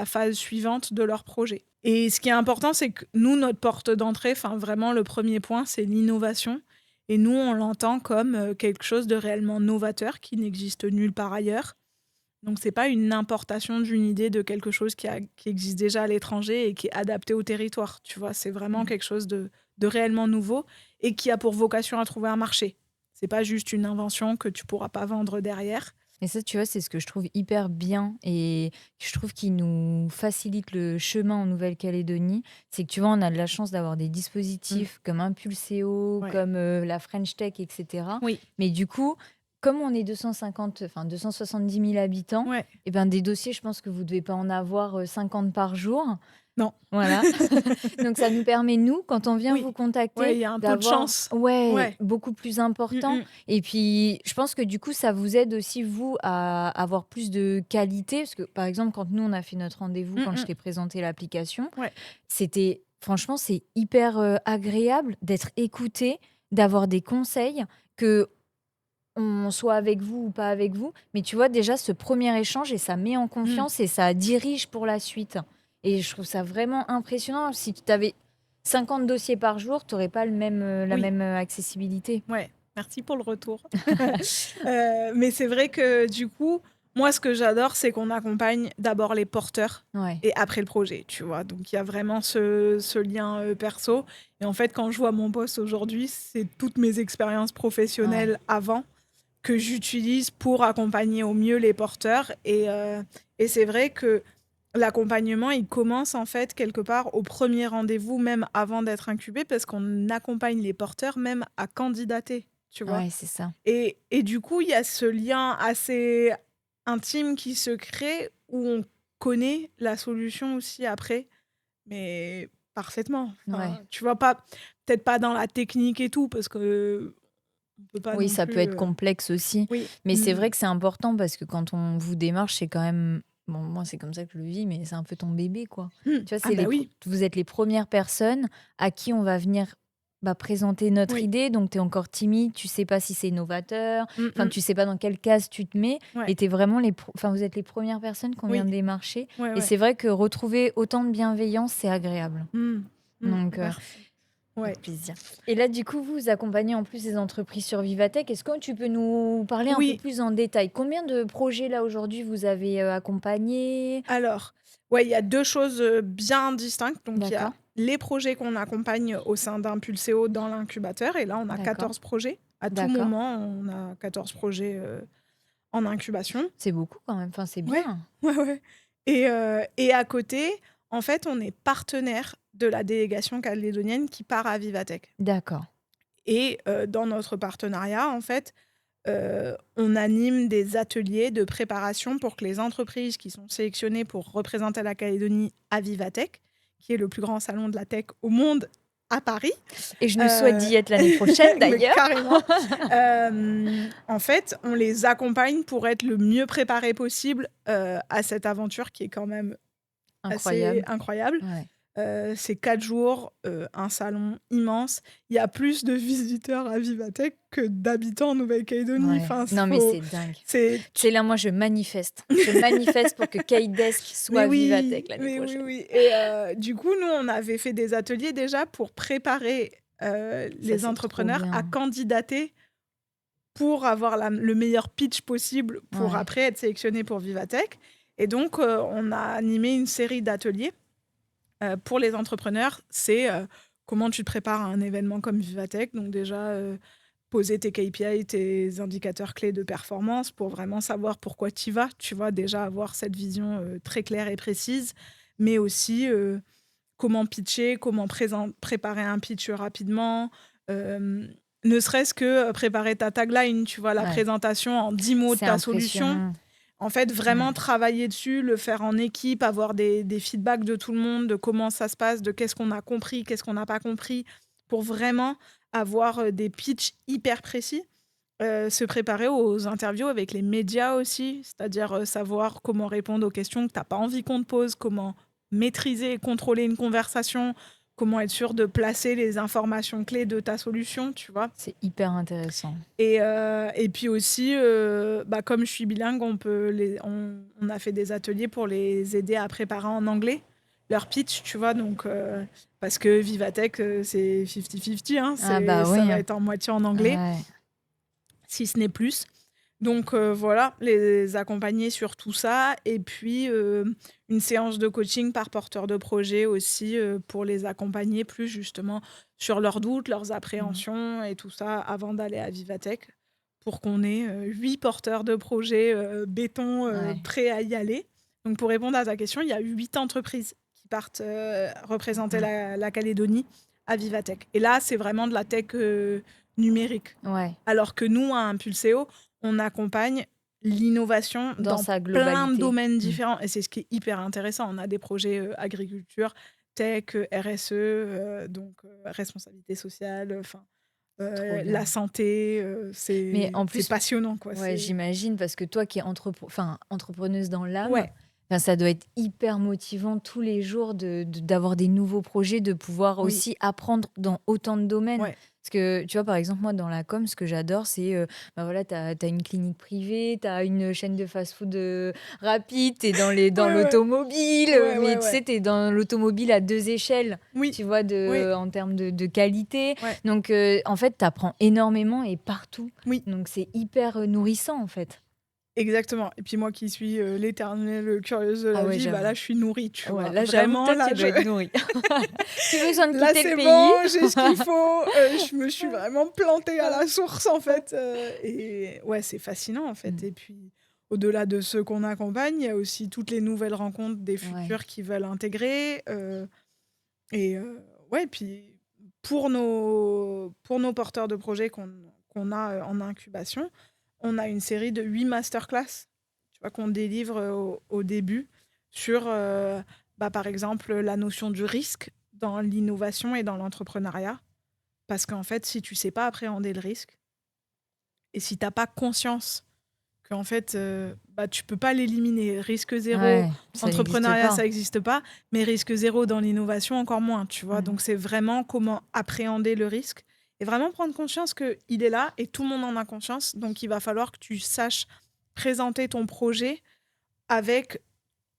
phase suivante de leur projet. Et ce qui est important, c'est que nous, notre porte d'entrée, enfin vraiment le premier point, c'est l'innovation. Et nous, on l'entend comme quelque chose de réellement novateur qui n'existe nulle part ailleurs. Donc c'est pas une importation d'une idée de quelque chose qui existe déjà à l'étranger et qui est adapté au territoire. Tu vois, c'est vraiment Mmh. quelque chose de réellement nouveau et qui a pour vocation à trouver un marché. C'est pas juste une invention que tu pourras pas vendre derrière. Et ça, tu vois, c'est ce que je trouve hyper bien et je trouve qui nous facilite le chemin en Nouvelle-Calédonie. C'est que, tu vois, on a de la chance d'avoir des Mm. dispositifs comme Impulséo, Ouais. comme la French Tech, etc. Oui. Mais du coup, comme on est 250, enfin 270 000 habitants, Ouais. et ben des dossiers, je pense que vous devez pas en avoir 50 par jour. Non. Voilà. Donc ça nous permet, nous, quand on vient vous Oui. Ouais, contacter, il y a un taux de d'avoir chance. ouais, Ouais. beaucoup plus Mm, important. mm. Et puis, je pense que du coup, ça vous aide aussi, vous, à avoir plus de qualité. Parce que, par exemple, quand nous, on a fait notre rendez-vous, Mm, quand je mm. t'ai présenté l'application, Ouais. c'était, franchement, c'est hyper agréable d'être écouté, d'avoir des conseils que on soit avec vous ou pas avec vous. Mais tu vois, déjà, ce premier échange, et ça met en Mmh. confiance et ça dirige pour la suite. Et je trouve ça vraiment impressionnant. Si tu avais 50 dossiers par jour, tu n'aurais pas la Oui, même accessibilité. ouais, merci pour le retour. Mais c'est vrai que du coup, moi, ce que j'adore, c'est qu'on accompagne d'abord les porteurs Ouais, et après le projet, tu vois? Donc il y a vraiment ce lien, perso et en fait, quand je vois mon poste aujourd'hui, c'est toutes mes expériences ouais, professionnelles avant que j'utilise pour accompagner au mieux les porteurs et c'est vrai que l'accompagnement, il commence en fait quelque part au premier rendez-vous, même avant d'être incubé, parce qu'on accompagne les porteurs même à candidater, tu vois? ouais, c'est ça. Et du coup, il y a ce lien assez intime qui se crée où on connaît la solution aussi après, mais parfaitement. Ouais. Enfin, tu vois? Peut-être pas dans la technique et tout parce qu'on peut pas Oui, non ça peut plus, être complexe aussi. oui. Mais c'est Mmh. vrai que c'est important parce que quand on vous démarche, c'est quand même. Bon, moi, c'est comme ça que je le vis, mais c'est un peu ton bébé, quoi. Mmh. Tu vois, Ah bah oui. vous êtes les premières personnes à qui on va venir présenter notre Oui. idée. Donc, tu es encore timide, tu sais pas si c'est novateur, Mmh enfin, mh. tu sais pas dans quelle case tu te mets. Ouais. Et t'es vraiment enfin, vous êtes les premières personnes qu'on vient Oui. démarcher. Ouais, Et ouais. c'est vrai que retrouver autant de bienveillance, c'est agréable. Mmh. Mmh. Donc, Merci. Ouais. avec plaisir. Et là, du coup, vous accompagnez en plus des entreprises sur Vivatech. Est-ce que tu peux nous parler un peu Oui, plus en détail? Combien de projets là aujourd'hui vous avez accompagnés? alors, ouais, il y a 2 choses, bien distinctes. Donc il y a D'accord, les projets qu'on accompagne au sein d'Impulséo dans l'incubateur et là, on a d'accord, 14 projets. À tout d'accord. moment, on a 14 projets, en incubation. C'est beaucoup quand même. Enfin, c'est Ouais, bien. ouais, ouais et à côté, en fait, on est partenaire de la délégation calédonienne qui part à Vivatech D'accord, et dans notre partenariat, en fait, on anime des ateliers de préparation pour que les entreprises qui sont sélectionnées pour représenter la Calédonie à Vivatech, qui est le plus grand salon de la tech au monde, à Paris, et je nous souhaite heu, d'y être l'année prochaine mais d'ailleurs. carrément, en fait, on les accompagne pour être le mieux préparés possible, à cette aventure qui est quand même assez Incroyable. incroyable. Ouais. C'est 4 jours, un salon immense. Il y a plus de visiteurs à Vivatech que d'habitants en Nouvelle-Calédonie. Ouais. Enfin, Non, mais faut c'est dingue. c'est tu C'est là, moi, je manifeste. Je manifeste pour que Kaidesk soit mais à Vivatech oui, l'année mais oui, prochaine. oui et du coup, nous, on avait fait des ateliers déjà pour préparer, Ça, les c'est trop entrepreneurs à bien. candidater pour avoir le meilleur pitch possible pour Ouais. après être sélectionnés pour Vivatech et donc on a animé une série d'ateliers. Pour les entrepreneurs, c'est, comment tu te prépares à un événement comme Vivatech. Donc déjà, poser tes KPI, tes indicateurs clés de performance pour vraiment savoir pourquoi tu y vas. Tu vois? Déjà avoir cette vision, très claire et précise, mais aussi, comment pitcher, comment préparer un pitch rapidement, hem, ne serait-ce que, préparer ta tagline, tu vois? La Ouais. présentation en 10 mots de C'est ta solution. impressionnant. En fait, Ouais. vraiment travailler dessus, le faire en équipe, avoir des feedbacks de tout le monde, de comment ça se passe, de qu'est-ce qu'on a compris, qu'est-ce qu'on n'a pas compris, pour vraiment avoir, des pitchs hyper précis. Se préparer aux interviews avec les médias aussi, c'est-à-dire, savoir comment répondre aux questions que tu as pas envie qu'on te pose, comment maîtriser et contrôler une conversation, comment être sûr de placer les informations clés de ta solution, tu vois? C'est hyper intéressant. Et puis aussi, bah, comme je suis bilingue, on a fait des ateliers pour les aider à préparer en anglais leur pitch, tu vois? Donc parce que Vivatech, c'est 50-50, hein, Ah bah ça oui, va hein. être en moitié en anglais, Ouais. si ce n'est plus. Donc voilà, les accompagner sur tout ça et puis, une séance de coaching par porteur de projet aussi, pour les accompagner plus justement sur leurs doutes, leurs Mmh. appréhensions et tout ça avant d'aller à Vivatech pour qu'on ait, 8 porteurs de projets, béton, Ouais. prêts à y aller. Donc pour répondre à ta question, il y a 8 entreprises qui partent, représenter Mmh. la Calédonie à Vivatech et là, c'est vraiment de la tech, numérique. Ouais. Alors que nous, à Impulséo, on accompagne l'innovation Dans dans sa plein de globalité. domaines Mmh. différents et c'est ce qui est hyper intéressant. On a des projets, agriculture, tech, RSE, responsabilité sociale, enfin, Trop la bien. santé, Mais en c'est plus, passionnant, quoi. ouais, C'est j'imagine parce que toi qui es enfin, entrepreneuse dans l'âme, ouais. Enfin, ça doit être hyper motivant tous les jours d'avoir des nouveaux projets, de pouvoir Oui, aussi apprendre dans autant de domaines. ouais, Parce que, tu vois, par exemple, moi, dans la com, ce que j'adore, c'est, bah voilà, tu as une clinique privée, tu as une chaîne de fast-food rapide, tu es dans ouais, ouais, l'automobile, ouais, mais ouais, tu ouais. sais, tu es dans l'automobile à deux échelles, Oui, tu vois, oui, en termes de qualité. ouais, Donc, en fait, tu apprends énormément et partout. oui. Donc, c'est hyper nourrissant, en fait. Exactement. Et puis moi qui suis l'éternelle curieuse de Ah la ouais, vie, bah j'avoue. là je suis nourrie, tu Ouais, vois. là, j'avoue que Vraiment, toi, là tu dois être nourri. Plus besoin de là quitter le c'est pays. bon, j'ai ce qu'il faut. Je me suis vraiment plantée à la source en fait. Et ouais, c'est fascinant en fait. Mm. Et puis au-delà de ceux qu'on accompagne, il y a aussi toutes les nouvelles rencontres des Ouais, futurs qui veulent intégrer. Et ouais, puis pour nos porteurs de projets qu'on a en incubation, on a une série de 8 masterclass, tu vois, qu'on délivre au début sur, bah, par exemple, la notion du risque dans l'innovation et dans l'entrepreneuriat. Parce qu'en fait, si tu sais pas appréhender le risque et si tu pas conscience qu'en fait, bah, tu peux pas l'éliminer. Risque zéro, ouais, ça n'existe entrepreneuriat, pas. ça n'existe pas, mais risque zéro dans l'innovation, encore moins, tu vois. Mm. Donc, c'est vraiment comment appréhender le risque et vraiment prendre conscience qu'il est là et tout le monde en a conscience. Donc, il va falloir que tu saches présenter ton projet avec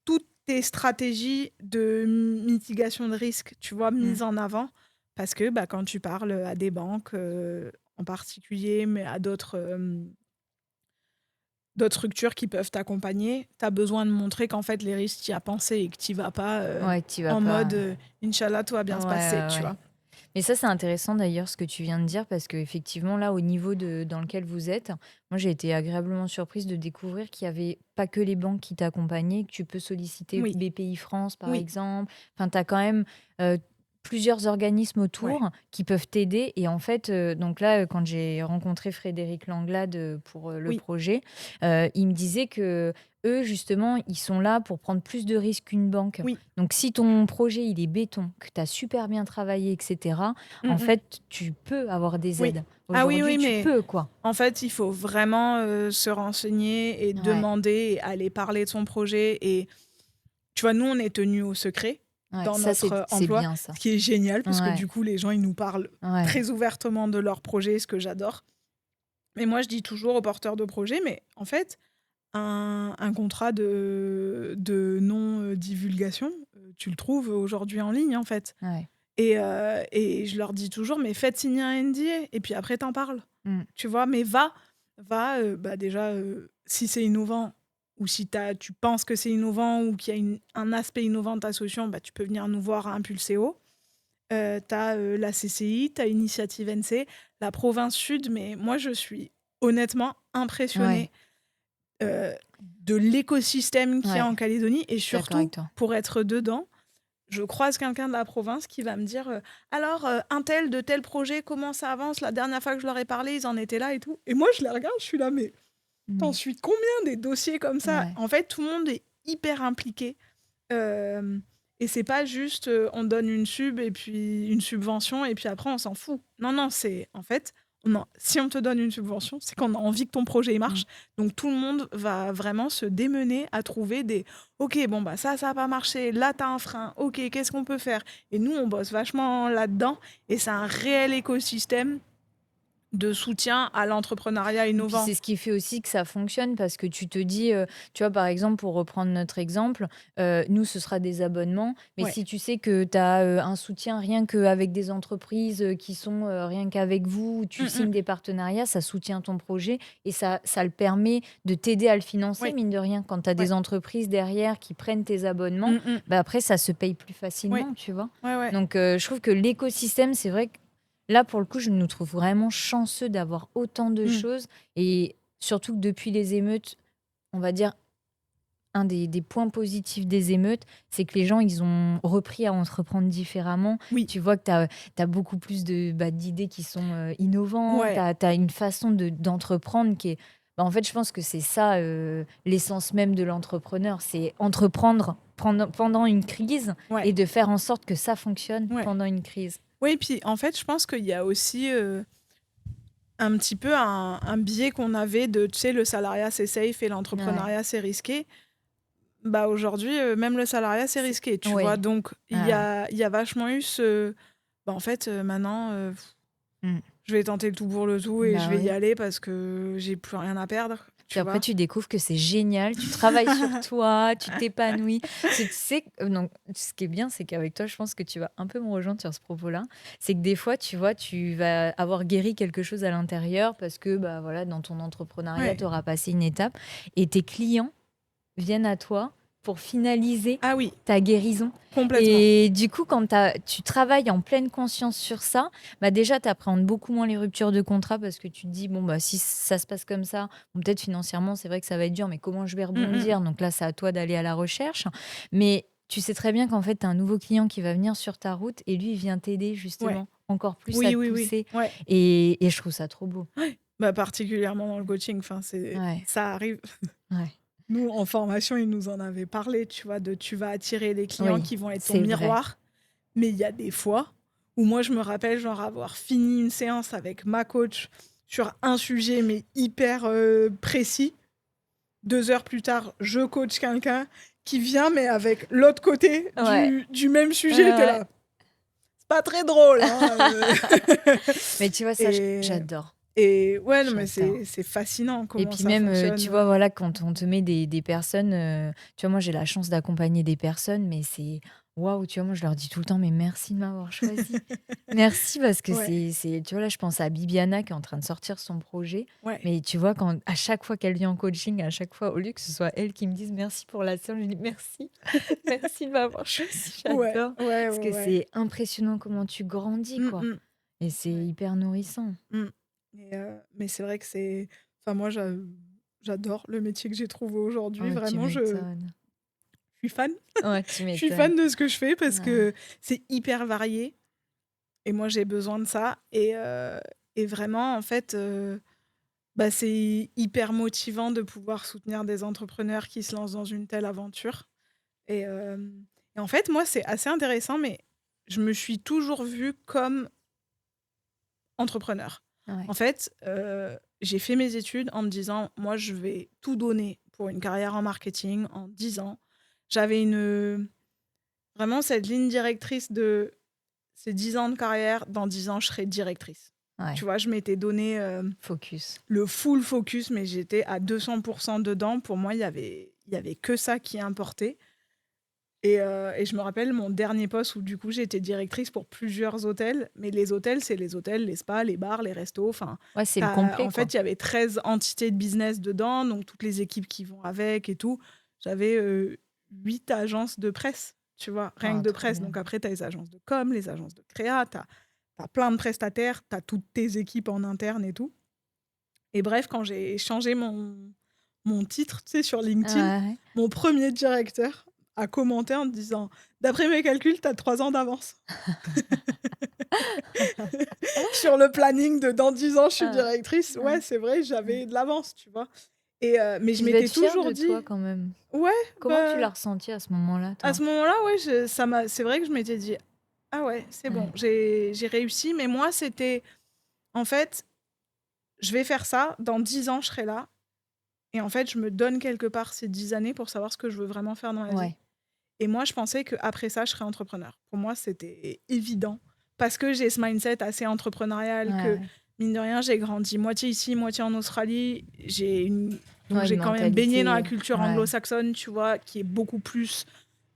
toutes tes stratégies de mitigation de risque, tu vois, Mm. mises en avant. Parce que bah, quand tu parles à des banques en particulier, mais à d'autres structures qui peuvent t'accompagner, tu as besoin de montrer qu'en fait, les risques, tu y as pensé et que tu vas pas Ouais, tu vas en pas. mode Inch'Allah, tout va Ouais, bien se passer, ouais, tu ouais. vois. Mais ça, c'est intéressant d'ailleurs ce que tu viens de dire parce qu'effectivement, là, au niveau dans lequel vous êtes, moi, j'ai été agréablement surprise de découvrir qu'il n'y avait pas que les banques qui t'accompagnaient, que tu peux solliciter Oui, BPI France, par oui, exemple. Enfin, tu as quand même euh, plusieurs organismes ouais, autour qui peuvent t'aider. Et en fait, donc là, quand j'ai rencontré Frédéric Langlade pour le oui, projet, il me disait que eux, justement, ils sont là pour prendre plus de risques qu'une banque. oui. Donc, si ton projet, il est béton, que tu as super bien travaillé, etc., Mm, en mm, fait, tu peux avoir des oui. aides. Ah oui, Aujourd'hui, oui, tu mais peux, quoi. en fait, il faut vraiment se renseigner et Ouais, demander et aller parler de son projet. Et tu vois, nous, on est tenus au secret ouais, dans ça, notre c'est emploi, bien, ça. ce qui est génial parce que Ouais, du coup, les gens, ils nous parlent ouais, très ouvertement de leur projet, ce que j'adore. Mais moi, je dis toujours aux porteurs de projet, mais en fait, un contrat de non-divulgation, tu le trouves aujourd'hui en ligne, en fait. ouais. Et je leur dis toujours: «Mais faites signer un NDA et puis après t'en parles». Mm. Tu vois? Mais va, bah, déjà, si c'est innovant ou si tu penses que c'est innovant ou qu'il y a un aspect innovant de ta solution, bah, tu peux venir nous voir à Impulséo. Tu as, la CCI, tu as Initiative NC, la province sud, mais moi je suis honnêtement Ouais, impressionnée de l'écosystème qu'il y a ouais, en Calédonie et je suis d'accord avec surtout, toi. pour être dedans, je croise quelqu'un de la province qui va me dire «Alors, un tel de tel projet, comment ça avance? La dernière fois que je leur ai parlé, ils en étaient là et tout» et moi je les regarde, je suis là: «Mais t'en Mm. suis combien des dossiers comme ça?» Ouais. En fait, tout le monde est hyper impliqué, hem et c'est pas juste, on donne une sub et puis une subvention et puis après on s'en fout. Non, non, c'est en fait, si on te donne une subvention, c'est qu'on a envie que ton projet il Mm. marche. Donc tout le monde va vraiment se démener à trouver des OK, bon bah ça a pas marché, là tu as un frein. OK, qu'est-ce qu'on peut faire? Et nous on bosse vachement là-dedans et c'est un réel écosystème de soutien à l'entrepreneuriat Et puis innovant. c'est ce qui fait aussi que ça fonctionne parce que tu te dis, tu vois, par exemple, pour reprendre notre exemple, nous, ce sera des abonnements, mais Ouais. si tu sais que tu as un soutien rien qu'avec des entreprises qui sont rien qu'avec vous, où tu Mmh mh. signes des partenariats, ça soutient ton projet et ça le permet de t'aider à le financer, Oui. mine de rien. Quand tu as Ouais. des entreprises derrière qui prennent tes abonnements, Mmh mh. bah après, ça se paye plus Oui. facilement, tu vois. Ouais, ouais. Donc, je trouve que l'écosystème, c'est vrai que là, pour le coup, je nous trouve vraiment chanceux d'avoir autant de Mmh. choses et surtout que depuis les émeutes, on va dire un des points positifs des émeutes, c'est que les gens, ils ont repris à entreprendre différemment. Oui. Tu vois que tu as beaucoup plus d'idées qui sont innovantes, tu Ouais. as une façon d'entreprendre qui est... Bah, en fait, je pense que c'est ça l'essence même de l'entrepreneur, c'est entreprendre pendant une crise Ouais. et de faire en sorte que ça fonctionne Ouais. pendant une crise. Oui, puis en fait, je pense qu'il y a aussi, un petit peu un biais qu'on avait de, tu sais, le salariat c'est safe et Ouais, l'entrepreneuriat c'est risqué. Bah, aujourd'hui, même le salariat, c'est C'est risqué, tu vois? ouais, Donc ouais, il y a vachement eu ce bah, en fait, maintenant, mmh. je vais tenter le tout pour le tout et je Bah, vais y oui. aller parce que j'ai plus rien à perdre, Puis tu après, vois? tu découvres que c'est génial, tu travailles sur toi, tu t'épanouis. Parce que tu sais, donc, ce qui est bien, c'est qu'avec toi, je pense que tu vas un peu me rejoindre sur ce propos-là. C'est que des fois, tu vois, tu vas avoir guéri quelque chose à l'intérieur parce que, bah, voilà, dans ton entrepreneuriat, tu Ouais. auras passé une étape et tes clients viennent à toi pour finaliser Ah oui, ta guérison. complètement. Et du coup, quand tu travailles en pleine conscience sur ça, bah déjà, tu appréhendes beaucoup moins les ruptures de contrat parce que tu te dis, bon, bah, si ça se passe comme ça, bon, peut-être financièrement, c'est vrai que ça va être dur, mais comment je vais Mmh mh. rebondir? Donc là, c'est à toi d'aller à la recherche. Mais tu sais très bien qu'en fait, tu as un nouveau client qui va venir sur ta route et lui, il vient t'aider Ouais. justement encore plus à Oui, te oui, oui. pousser. Ouais. Et je trouve ça trop beau. Ouais. Bah, particulièrement dans le coaching, enfin, Ouais, ça arrive. ouais. Nous, en formation, ils nous en avaient parlé, tu vois? De tu vas attirer des clients Oui, qui vont être ton c'est vrai. miroir. Mais il y a des fois où moi, je me rappelle, genre, avoir fini une séance avec ma coach sur un sujet, mais hyper, précis. 2 heures plus tard, je coach quelqu'un qui vient, mais avec l'autre côté Ouais, du même ouais, sujet. Tu ouais. là: «C'est pas très drôle, hein, Mais tu vois, ça, et j'adore. ouais, non, mais J'adore. c'est fascinant Et comment puis ça même, fonctionne, tu vois, voilà, quand on te met des personnes, tu vois, moi, j'ai la chance d'accompagner des personnes, mais c'est waouh, tu vois, moi, je leur dis tout le temps: «Mais merci de m'avoir choisi. Merci parce que Ouais, tu vois, là, je pense à Bibiana qui est en train de sortir son projet, ouais. mais tu vois, quand à chaque fois qu'elle vient en coaching, à chaque fois, au lieu que ce soit elle qui me dise: «Merci pour la séance», je lui dis: «Merci, merci de m'avoir choisi». Ouais, J'adore ouais, parce ouais, que ouais. c'est impressionnant comment tu grandis, Mmh quoi mh. et c'est Ouais. hyper nourrissant. Mmh. Mais c'est vrai que c'est enfin moi j'adore le métier que j'ai trouvé aujourd'hui. Oh, tu Vraiment, je m'étonnes. suis fan. Ouais, tu Je suis fan m'étonnes. de ce que je fais parce Ouais. que c'est hyper varié et moi j'ai besoin de ça et vraiment en fait, bah, c'est hyper motivant de pouvoir soutenir des entrepreneurs qui se lancent dans une telle aventure et en fait, moi, c'est assez intéressant, mais je me suis toujours vue comme entrepreneur. Ouais. En fait, j'ai fait mes études en me disant: «Moi, je vais tout donner pour une carrière en marketing en 10 ans». J'avais vraiment cette ligne directrice de ces 10 ans de carrière, dans 10 ans, je serai directrice. Tu Ouais, vois? Je m'étais donné, focus. le full focus, mais j'étais à 200 dedans. Pour moi, il y avait que ça qui importait et je me rappelle mon dernier poste où du coup, j'étais directrice pour plusieurs hôtels, mais les hôtels, c'est les hôtels, les spas, les bars, les restos, enfin, Ouais, c'est le en complet, quoi. fait, il y avait 13 entités de business dedans, donc toutes les équipes qui vont avec et tout. J'avais, 8 agences de presse, tu vois? Rien que Ah, de trop presse, bien. donc après tu as les agences de com, les agences de créa, tu as plein de prestataires, tu as toutes tes équipes en interne et tout et bref, quand j'ai changé mon titre, tu sais, sur LinkedIn, Ah ouais. mon premier directeur a commenté en disant: «D'après mes calculs, tu as 3 ans d'avance sur le planning de dans 10 ans, je suis Ah, directrice». Ouais, ouais, c'est vrai, ouais. j'avais de l'avance, tu vois? Mais je Tu devais m'étais être fière toujours de dit toi quand même. ouais, Comment tu bah, l'as ressenti à ce moment-là, à toi? ce moment-là, ouais, je ça m'a c'est vrai que je m'étais dit: «Ah ouais, c'est bon, Ouais, j'ai réussi». Mais moi, c'était en fait, je vais faire ça, dans 10 ans, je serai là et en fait, je me donne quelque part ces 10 années pour savoir ce que je veux vraiment faire dans la vie. ouais, Et moi, je pensais qu'après ça, je serais entrepreneur. Pour moi, c'était évident parce que j'ai ce mindset assez entrepreneurial ouais, que, ouais. mine de rien, j'ai grandi moitié ici, moitié en Australie. Donc Ouais, une j'ai quand même baigné dans la mentalité, culture ouais, anglo-saxonne, tu vois, qui est beaucoup plus,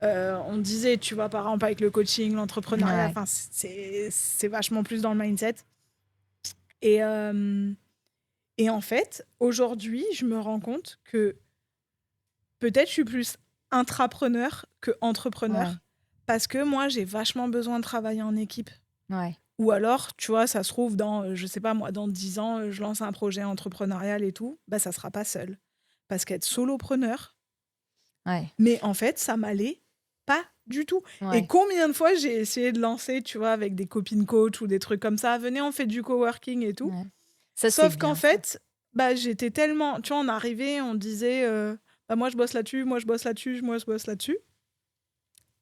on disait, tu vois, par exemple avec le coaching, l'entrepreneuriat, ouais, enfin, c'est vachement plus dans le mindset et et en fait, aujourd'hui, je me rends compte que peut-être je suis plus intrapreneur que ouais, entrepreneur parce que moi, j'ai vachement besoin de travailler en équipe. ouais, Ou alors, tu vois, ça se trouve dans, je sais pas moi, dans 10 ans, je lance un projet entrepreneurial et tout, bah, ça sera pas seul. Parce qu'être solopreneur, ouais, mais en fait, ça m'allait pas du tout. Et ouais, combien de fois j'ai essayé de lancer, tu vois, avec des copines coach ou des trucs comme ça: «Venez, on fait du coworking et tout». ouais. Ça, c'est Sauf qu'en bien ça. fait, bah, j'étais tellement tu vois, on arrivait, on disait, bah, moi je bosse là-dessus, moi je bosse là-dessus, moi je bosse là-dessus.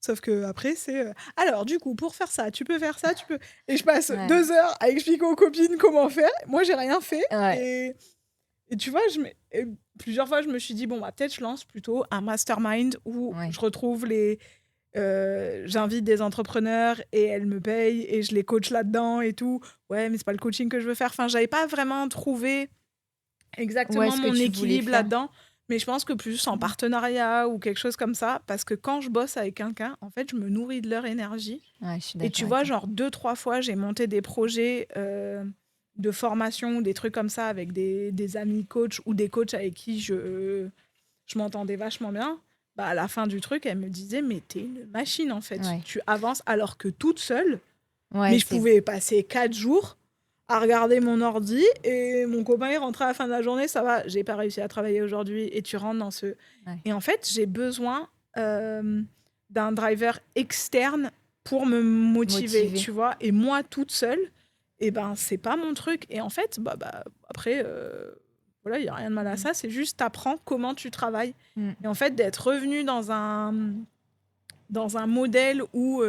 Sauf qu'après, c'est, «Alors du coup, pour faire ça, tu peux faire ça, tu peux» et je passe Ouais, 2 heures à expliquer aux copines comment faire. Moi, j'ai rien fait ouais, et Et tu vois, plusieurs fois, je me suis dit, bon, bah, peut-être je lance plutôt un mastermind où Ouais. je retrouve j'invite des entrepreneurs et elles me payent et je les coach là-dedans et tout. Ouais, mais c'est pas le coaching que je veux faire. Enfin, j'avais pas vraiment trouvé Ouais, exactement ce que mon tu voulais équilibre faire. là-dedans. Mais je pense que plus en Mmh. partenariat ou quelque chose comme ça, parce que quand je bosse avec quelqu'un, en fait, je me nourris de leur énergie. Ouais, je suis Et tu d'accord avec vois, toi. genre 2, 3 fois, j'ai monté des projets de formation ou des trucs comme ça avec des amis coachs ou des coachs avec qui je m'entendais vachement bien. Bah, à la fin du truc, elle me disait, mais t'es une machine en fait. Ouais. Tu avances alors que toute seule, Ouais, mais je c'est pouvais passer 4 jours à regarder mon ordi et mon copain il rentrait à la fin de la journée, ça va, j'ai pas réussi à travailler aujourd'hui et tu rentres dans ce... ouais, Et en fait, j'ai besoin d'un driver externe pour me motiver, motivé. tu vois. Et moi, toute seule, et ben, c'est pas mon truc. Et en fait, après, voilà, il n'y a rien de mal à Mmh. ça, c'est juste t'apprends comment tu travailles. Mmh. Et en fait, d'être revenu dans un modèle où,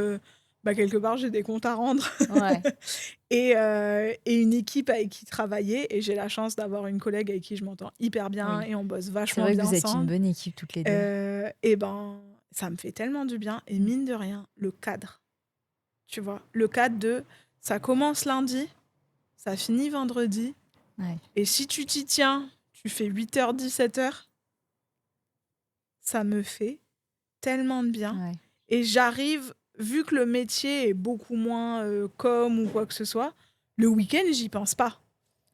quelque part, j'ai des comptes à rendre Ouais. et une équipe avec qui travailler. Et j'ai la chance d'avoir une collègue avec qui je m'entends hyper bien Oui. et on bosse C'est vachement vrai que bien vous êtes une ensemble. bonne équipe toutes les 2. Et ben, ça me fait tellement du bien. Et Mmh. mine de rien, le cadre, tu vois, le cadre de ça commence lundi, ça finit vendredi. Ouais. Et si tu t'y tiens, tu fais 8h, 17h, ça me fait tellement de bien. Ouais. Et j'arrive, vu que le métier est beaucoup moins com ou quoi que ce soit, le week-end, j'y pense pas.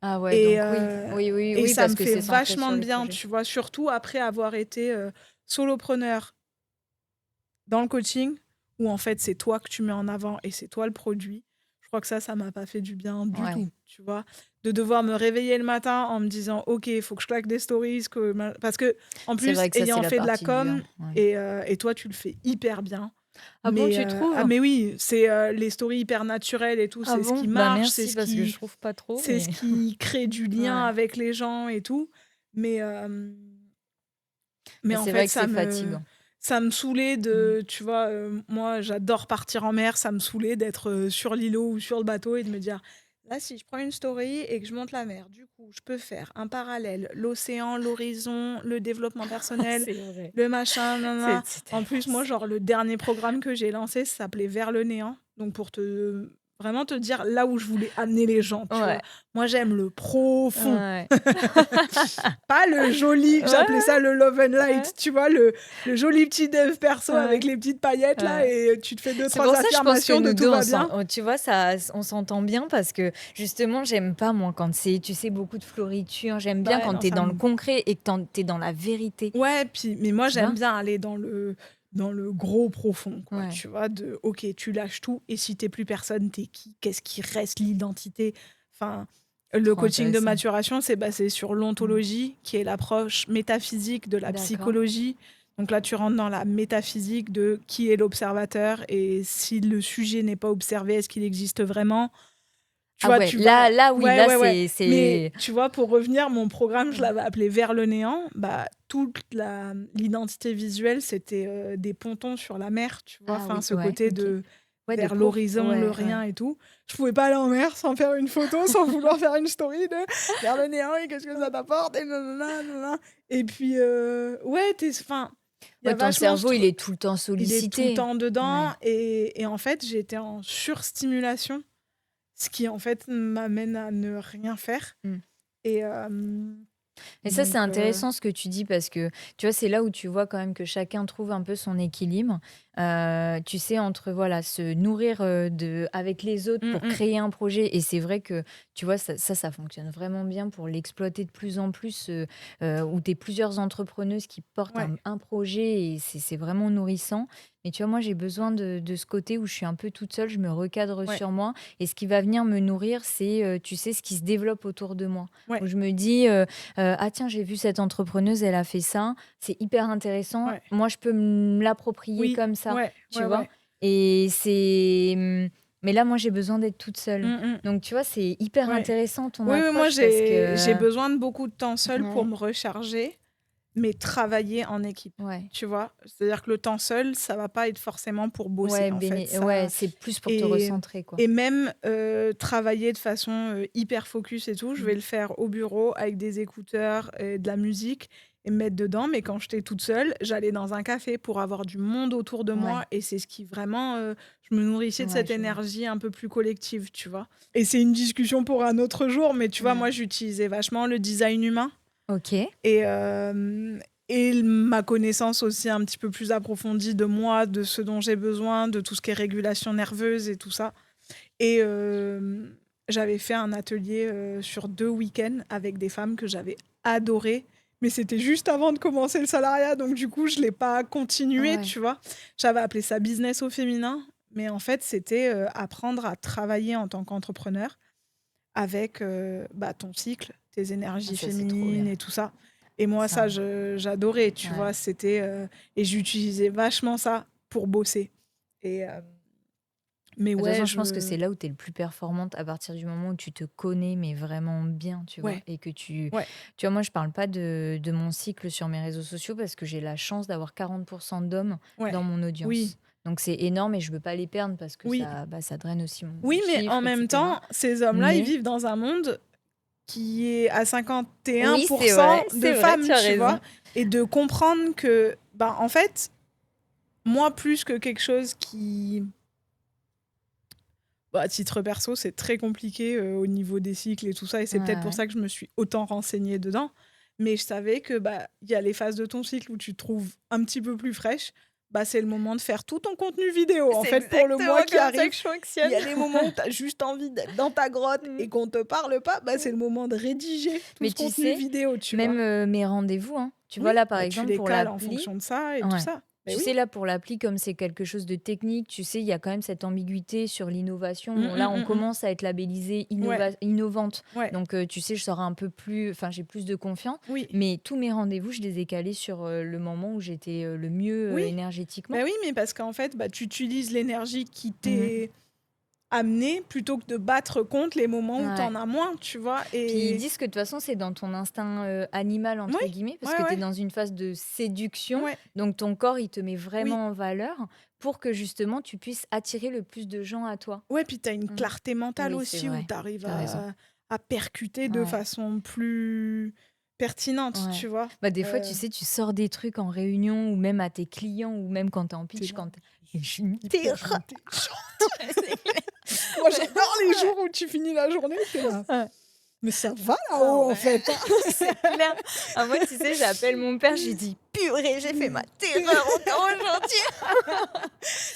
Ah ouais, Et, donc oui. Oui, oui, et oui, ça parce me que fait c'est centré vachement sur de les bien, projets. tu vois, surtout après avoir été solopreneur dans le coaching, où en fait c'est toi que tu mets en avant et c'est toi le produit. Je crois que ça m'a pas fait du bien du Ouais. tout, tu vois. De devoir me réveiller le matin en me disant, ok, il faut que je claque des stories, parce que en C'est plus, vrai que ça, c'est ayant la fait de la partie dure. com, Ouais. et toi tu le fais hyper bien. Ah bon, Mais, tu trouves? mais oui, c'est les stories hyper naturelles et tout, Ah c'est ce bon? qui Bah marche, merci parce que je trouve pas trop, c'est mais ce qui crée du lien ouais. avec les gens et tout. Mais, mais Mais en c'est fait, vrai que c'est fatigant. ça me saoulait Mmh. tu vois, moi j'adore partir en mer, ça me saoulait d'être sur l'îlot ou sur le bateau et de me dire, là, si je prends une story et que je monte la mer, du coup, je peux faire un parallèle, l'océan, l'horizon, le développement personnel, C'est vrai. le machin, nanana. C'est En tellement plus, moi, ça. genre, le dernier programme que j'ai lancé, ça s'appelait Vers le néant. Donc, pour vraiment te dire là où je voulais amener les gens, tu vois. Ouais. Moi, j'aime le profond. Ouais. Pas le joli, Ouais, j'appelais ça le love and ouais. light, tu vois, le joli petit dev perso avec Ouais. les petites paillettes là, Ouais. et tu te fais deux, C'est trois pour ça, je pense que affirmations de nous tout 2 va bien. tu vois, on s'entend bien parce que justement, j'aime pas moi quand c'est, tu sais, beaucoup de floriture. J'aime Bah bien ouais, quand non, tu es dans le concret et que tu es dans la vérité, Ouais, mais moi tu j'aime vois? bien aller dans le gros profond, quoi, Ouais, tu vois, ok, tu lâches tout, et si t'es plus personne, t'es qui? Qu'est-ce qui reste, l'identité? Enfin, le trop coaching de intéressant. maturation, c'est basé sur Mmh. l'ontologie, qui est l'approche métaphysique de la D'accord. psychologie. Donc là, tu rentres dans la métaphysique de qui est l'observateur, et si le sujet n'est pas observé, est-ce qu'il existe vraiment? Tu Ah vois, ouais, tu vas... là oui, Ouais, là ouais, ouais. Mais c'est tu vois, pour revenir, mon programme, je ouais. l'avais appelé Vers le néant. Bah, toute l'identité visuelle, c'était des pontons sur la mer, tu vois. Ah Enfin, oui, ce ouais, côté OK. de Ouais, de vers prof l'horizon, le ouais, rien ouais. et tout. Je pouvais pas aller en mer sans faire une photo, sans vouloir faire une story de Vers le néant et qu'est-ce que ça t'apporte et nanana, nanana. Et puis, ouais, enfin, il y Ouais, a ton vachement cerveau, il est tout le temps il est tout le sollicité. temps dedans, Ouais. et en fait, j'étais en surstimulation, ce qui, en fait, m'amène à ne rien faire. Mmh. Et Et ça, c'est donc, intéressant ce que tu dis parce que, tu vois, c'est là où tu vois quand même que chacun trouve un peu son équilibre. Tu sais, entre voilà, se nourrir avec les autres mmh pour mh. créer un projet. Et c'est vrai que, tu vois, ça fonctionne vraiment bien pour l'exploiter de plus en plus, où tu es plusieurs entrepreneuses qui portent Ouais, un projet et c'est vraiment nourrissant. Mais tu vois, moi, j'ai besoin de ce côté où je suis un peu toute seule, je me recadre ouais, sur moi. Et ce qui va venir me nourrir, c'est, tu sais, ce qui se développe autour de moi. ouais, Où je me dis, «Ah tiens, j'ai vu cette entrepreneuse, elle a fait ça, c'est hyper intéressant, ouais. moi je peux me l'approprier Oui, comme ça», ouais, tu ouais, vois? ouais. Et mais là, moi, j'ai besoin d'être toute seule. Mmh mh. Donc tu vois, c'est hyper Ouais. intéressant ton Oui, oui, moi, approche parce j'ai que besoin de beaucoup de temps seul pour ouais, me recharger. mais travailler en équipe. Ouais. Tu vois? C'est-à-dire que le temps seul, ça va pas être forcément pour bosser, Ouais, en fait. ouais, Ça c'est plus pour te et recentrer, quoi. et même, travailler de façon, hyper focus et tout, je vais Mmh. le faire au bureau avec des écouteurs et de la musique et me mettre dedans. Mais quand j'étais toute seule, j'allais dans un café pour avoir du monde autour de Ouais, moi et c'est ce qui vraiment, je me nourrissais de ouais, cette je vois. énergie un peu plus collective, tu vois? Et c'est une discussion pour un autre jour, mais tu vois, Mmh. moi, j'utilisais vachement le design humain OK. et hem et ma connaissance aussi un petit peu plus approfondie de moi, de ce dont j'ai besoin, de tout ce qui est régulation nerveuse et tout ça. Et j'avais fait un atelier, sur 2 week-ends avec des femmes que j'avais adorées, mais c'était juste avant de commencer le salariat, donc du coup, je l'ai pas continué, Ouais. tu vois? J'avais appelé ça business au féminin, mais en fait, c'était, apprendre à travailler en tant qu'entrepreneur avec, bah, ton cycle, tes Ah énergies ça, c'est trop féminines bien. et tout ça. Et moi, Ça, ça, j'adorais, tu ouais. vois? C'était, et j'utilisais vachement ça pour bosser et mais De toute ouais, façon, je pense que c'est là où tu es le plus performante à partir du moment où tu te connais, mais vraiment bien, tu vois? ouais, Et que ouais. tu vois, moi, je parle pas de mon cycle sur mes réseaux sociaux parce que j'ai la chance d'avoir 40 d'hommes Ouais. dans mon Oui, audience. Donc c'est énorme et je veux pas les perdre parce que oui. ça, bah, ça draine aussi mon Oui, mais en chiffre, et même cetera. temps, ces hommes-là, ils Mais vivent dans un monde qui est à oui, 51% de c'est vrai, tu femmes, as tu vois? raison. Et de comprendre que, ben, en fait, moi, plus que quelque chose qui bah, à titre perso, c'est très compliqué, au niveau des cycles et tout ça et Ouais, c'est peut-être pour ouais. ça que je me suis autant renseignée dedans. Mais je savais que, bah, il y a les phases de ton cycle où tu te trouves un petit peu plus fraîche, bah, c'est le moment de faire tout ton contenu vidéo, en C'est fait, pour le mois exactement qui comme ça arrive. que je Il fonctionne. y a des moments où tu as juste envie d'être dans ta grotte Mm, et qu'on te parle pas, bah, c'est mm. le moment de rédiger tout Mais ce tu contenu sais, vidéo, tu vois? même mes rendez-vous, hein, tu Oui, vois, là, par bah, tu exemple, les pour cales en l'appli, fonction de ça et tout ouais. ça. Beh Tu oui. sais, là, pour l'appli, comme c'est quelque chose de technique, tu sais, il y a quand même cette ambiguïté sur l'innovation. Mmh, Bon, là, mmh, on mmh mh. commence à être labellisé Ouais, innovante. ouais, Donc, tu sais, je serai un peu plus. Enfin, j'ai plus de confiance. oui, Mais tous mes rendez-vous, je les ai calés sur le moment où j'étais le mieux oui. énergétiquement. Bah, oui, mais parce qu'en fait, bah, tu utilises l'énergie qui Mhm. t'est amenée plutôt que de battre contre les moments où tu Ouais. en as moins, tu vois? Puis ils Et disent que de toute façon, c'est dans ton instinct animal, oui, entre guillemets, parce ouais, que tu es ouais, dans une phase de séduction. ouais, Donc ton corps, il te met oui. vraiment en valeur pour que justement tu puisses attirer le plus de gens à toi. Ouais, puis tu as une Mm. clarté mentale Oui, c'est aussi où vrai. tu arrives T'as raison. à percuter de Ouais, façon plus pertinente, ouais. tu vois? Bah, des fois, tu Heu, sais, tu sors des trucs en réunion ou même à tes clients ou même quand tu es en tu pitch, là, quand je je suis suis une hyper terreur. intelligente. C'est clair. Moi, Mais- j'adore les jours où tu finis la journée, tu es là: Ouais. «Mais ça va Ah là-haut, en ouais, fait, hein?» c'est clair. Ah, moi, tu sais, j'appelle mon père, j'ai dit purée, j'ai fait ma terreur encore aujourd'hui.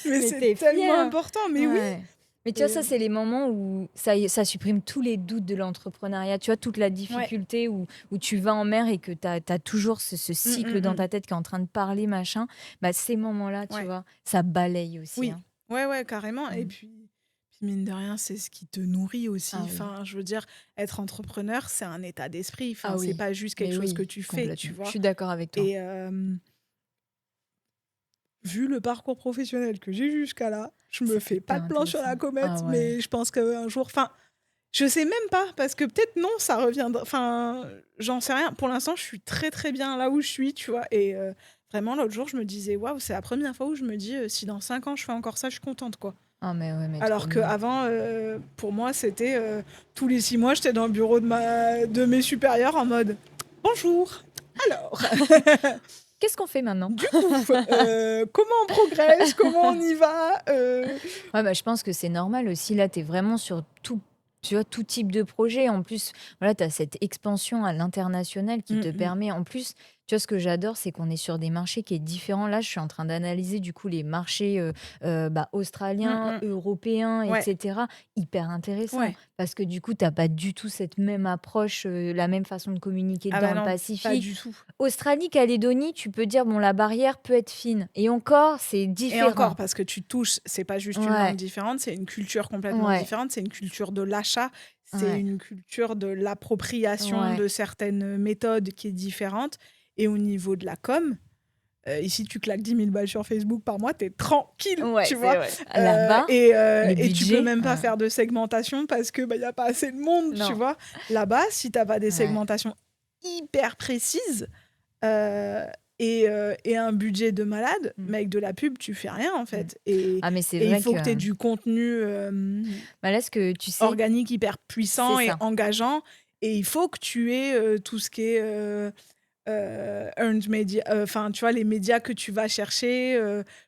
Mais Mais c'est t'es tellement fière. important, mais oui Ouais. Mais tu vois, et ça, c'est les moments où ça supprime tous les doutes de l'entrepreneuriat. Tu vois, toute la ouais. difficulté où tu vas en mer et que tu as toujours ce Mmh, cycle mmh dans mh. ta tête qui est en train de parler, machin. Bah, ces moments-là, tu Ouais. vois, ça balaye aussi, Oui. hein. Ouais, ouais, carrément et Mm. puis mine de rien, c'est ce qui te nourrit aussi. Ah oui. Enfin, je veux dire, être entrepreneur, c'est un état d'esprit. Ah Enfin, c'est oui. pas juste quelque Mais chose que oui, tu fais, tu complètement. Je vois? suis d'accord avec toi. Et vu le parcours professionnel que j'ai jusqu'à là, je me C'est fais pas hyper de plan sur intéressant. la comète, Ah ouais. mais je pense qu'un jour enfin, je sais même pas parce que peut-être non, ça reviendra enfin, j'en sais rien. Pour l'instant, je suis très, très bien là où je suis, tu vois? Et vraiment l'autre jour, je me disais: «Waouh, c'est la première fois où je me dis, si dans 5 ans je fais encore ça, je suis contente, quoi». Ah mais ouais, mais trop Alors bien. qu'avant, pour moi, c'était, tous les 6 mois, j'étais dans le bureau de mes supérieurs en mode: «Bonjour, alors, Qu'est-ce qu'on fait maintenant? du coup, comment on progresse? Comment on y va?» Ouais, bah, je pense que c'est normal aussi. Là, tu es vraiment sur tout, tu vois, tout type de projet. En plus, voilà, tu as cette expansion à l'international qui Mmh te mh. permet. En plus, tu vois, ce que j'adore, c'est qu'on est sur des marchés qui est différents. Là, je suis en train d'analyser du coup les marchés bah, Mmh australiens, mh. européens, Ouais, etc. Hyper intéressant ouais. parce que du coup, tu n'as pas du tout cette même approche, la même façon de communiquer Ah dans bah le non, pas Pacifique. du tout. Australie, Calédonie, tu peux dire, bon, la barrière peut être fine. Et encore, c'est Et encore, différent. parce que tu touches, c'est pas juste une langue Ouais, différente, c'est une culture complètement ouais, différente, c'est une culture de l'achat, c'est ouais. une culture de l'appropriation Ouais, de certaines méthodes qui est différente et au niveau de la com, ici tu claques 10 000 balles sur Facebook par mois, tu es tranquille, ouais, tu c'est vois? vrai. Là-bas, les Et tu peux budgets, même pas faire de segmentation parce que, bah, il y a pas assez de monde, tu non. vois? Là-bas, si tu as pas des Ouais, segmentations hyper précises, heu et un budget de malade, Mmh. mais avec de la pub, tu fais rien, en Mmh. fait et Ah mais c'est il vrai faut que tu aies que du contenu, bah, là, ce que tu sais organique hyper c'est puissant et ça. engageant et il faut que tu aies, tout ce qui est, earned media enfin, tu vois, les médias que tu vas chercher,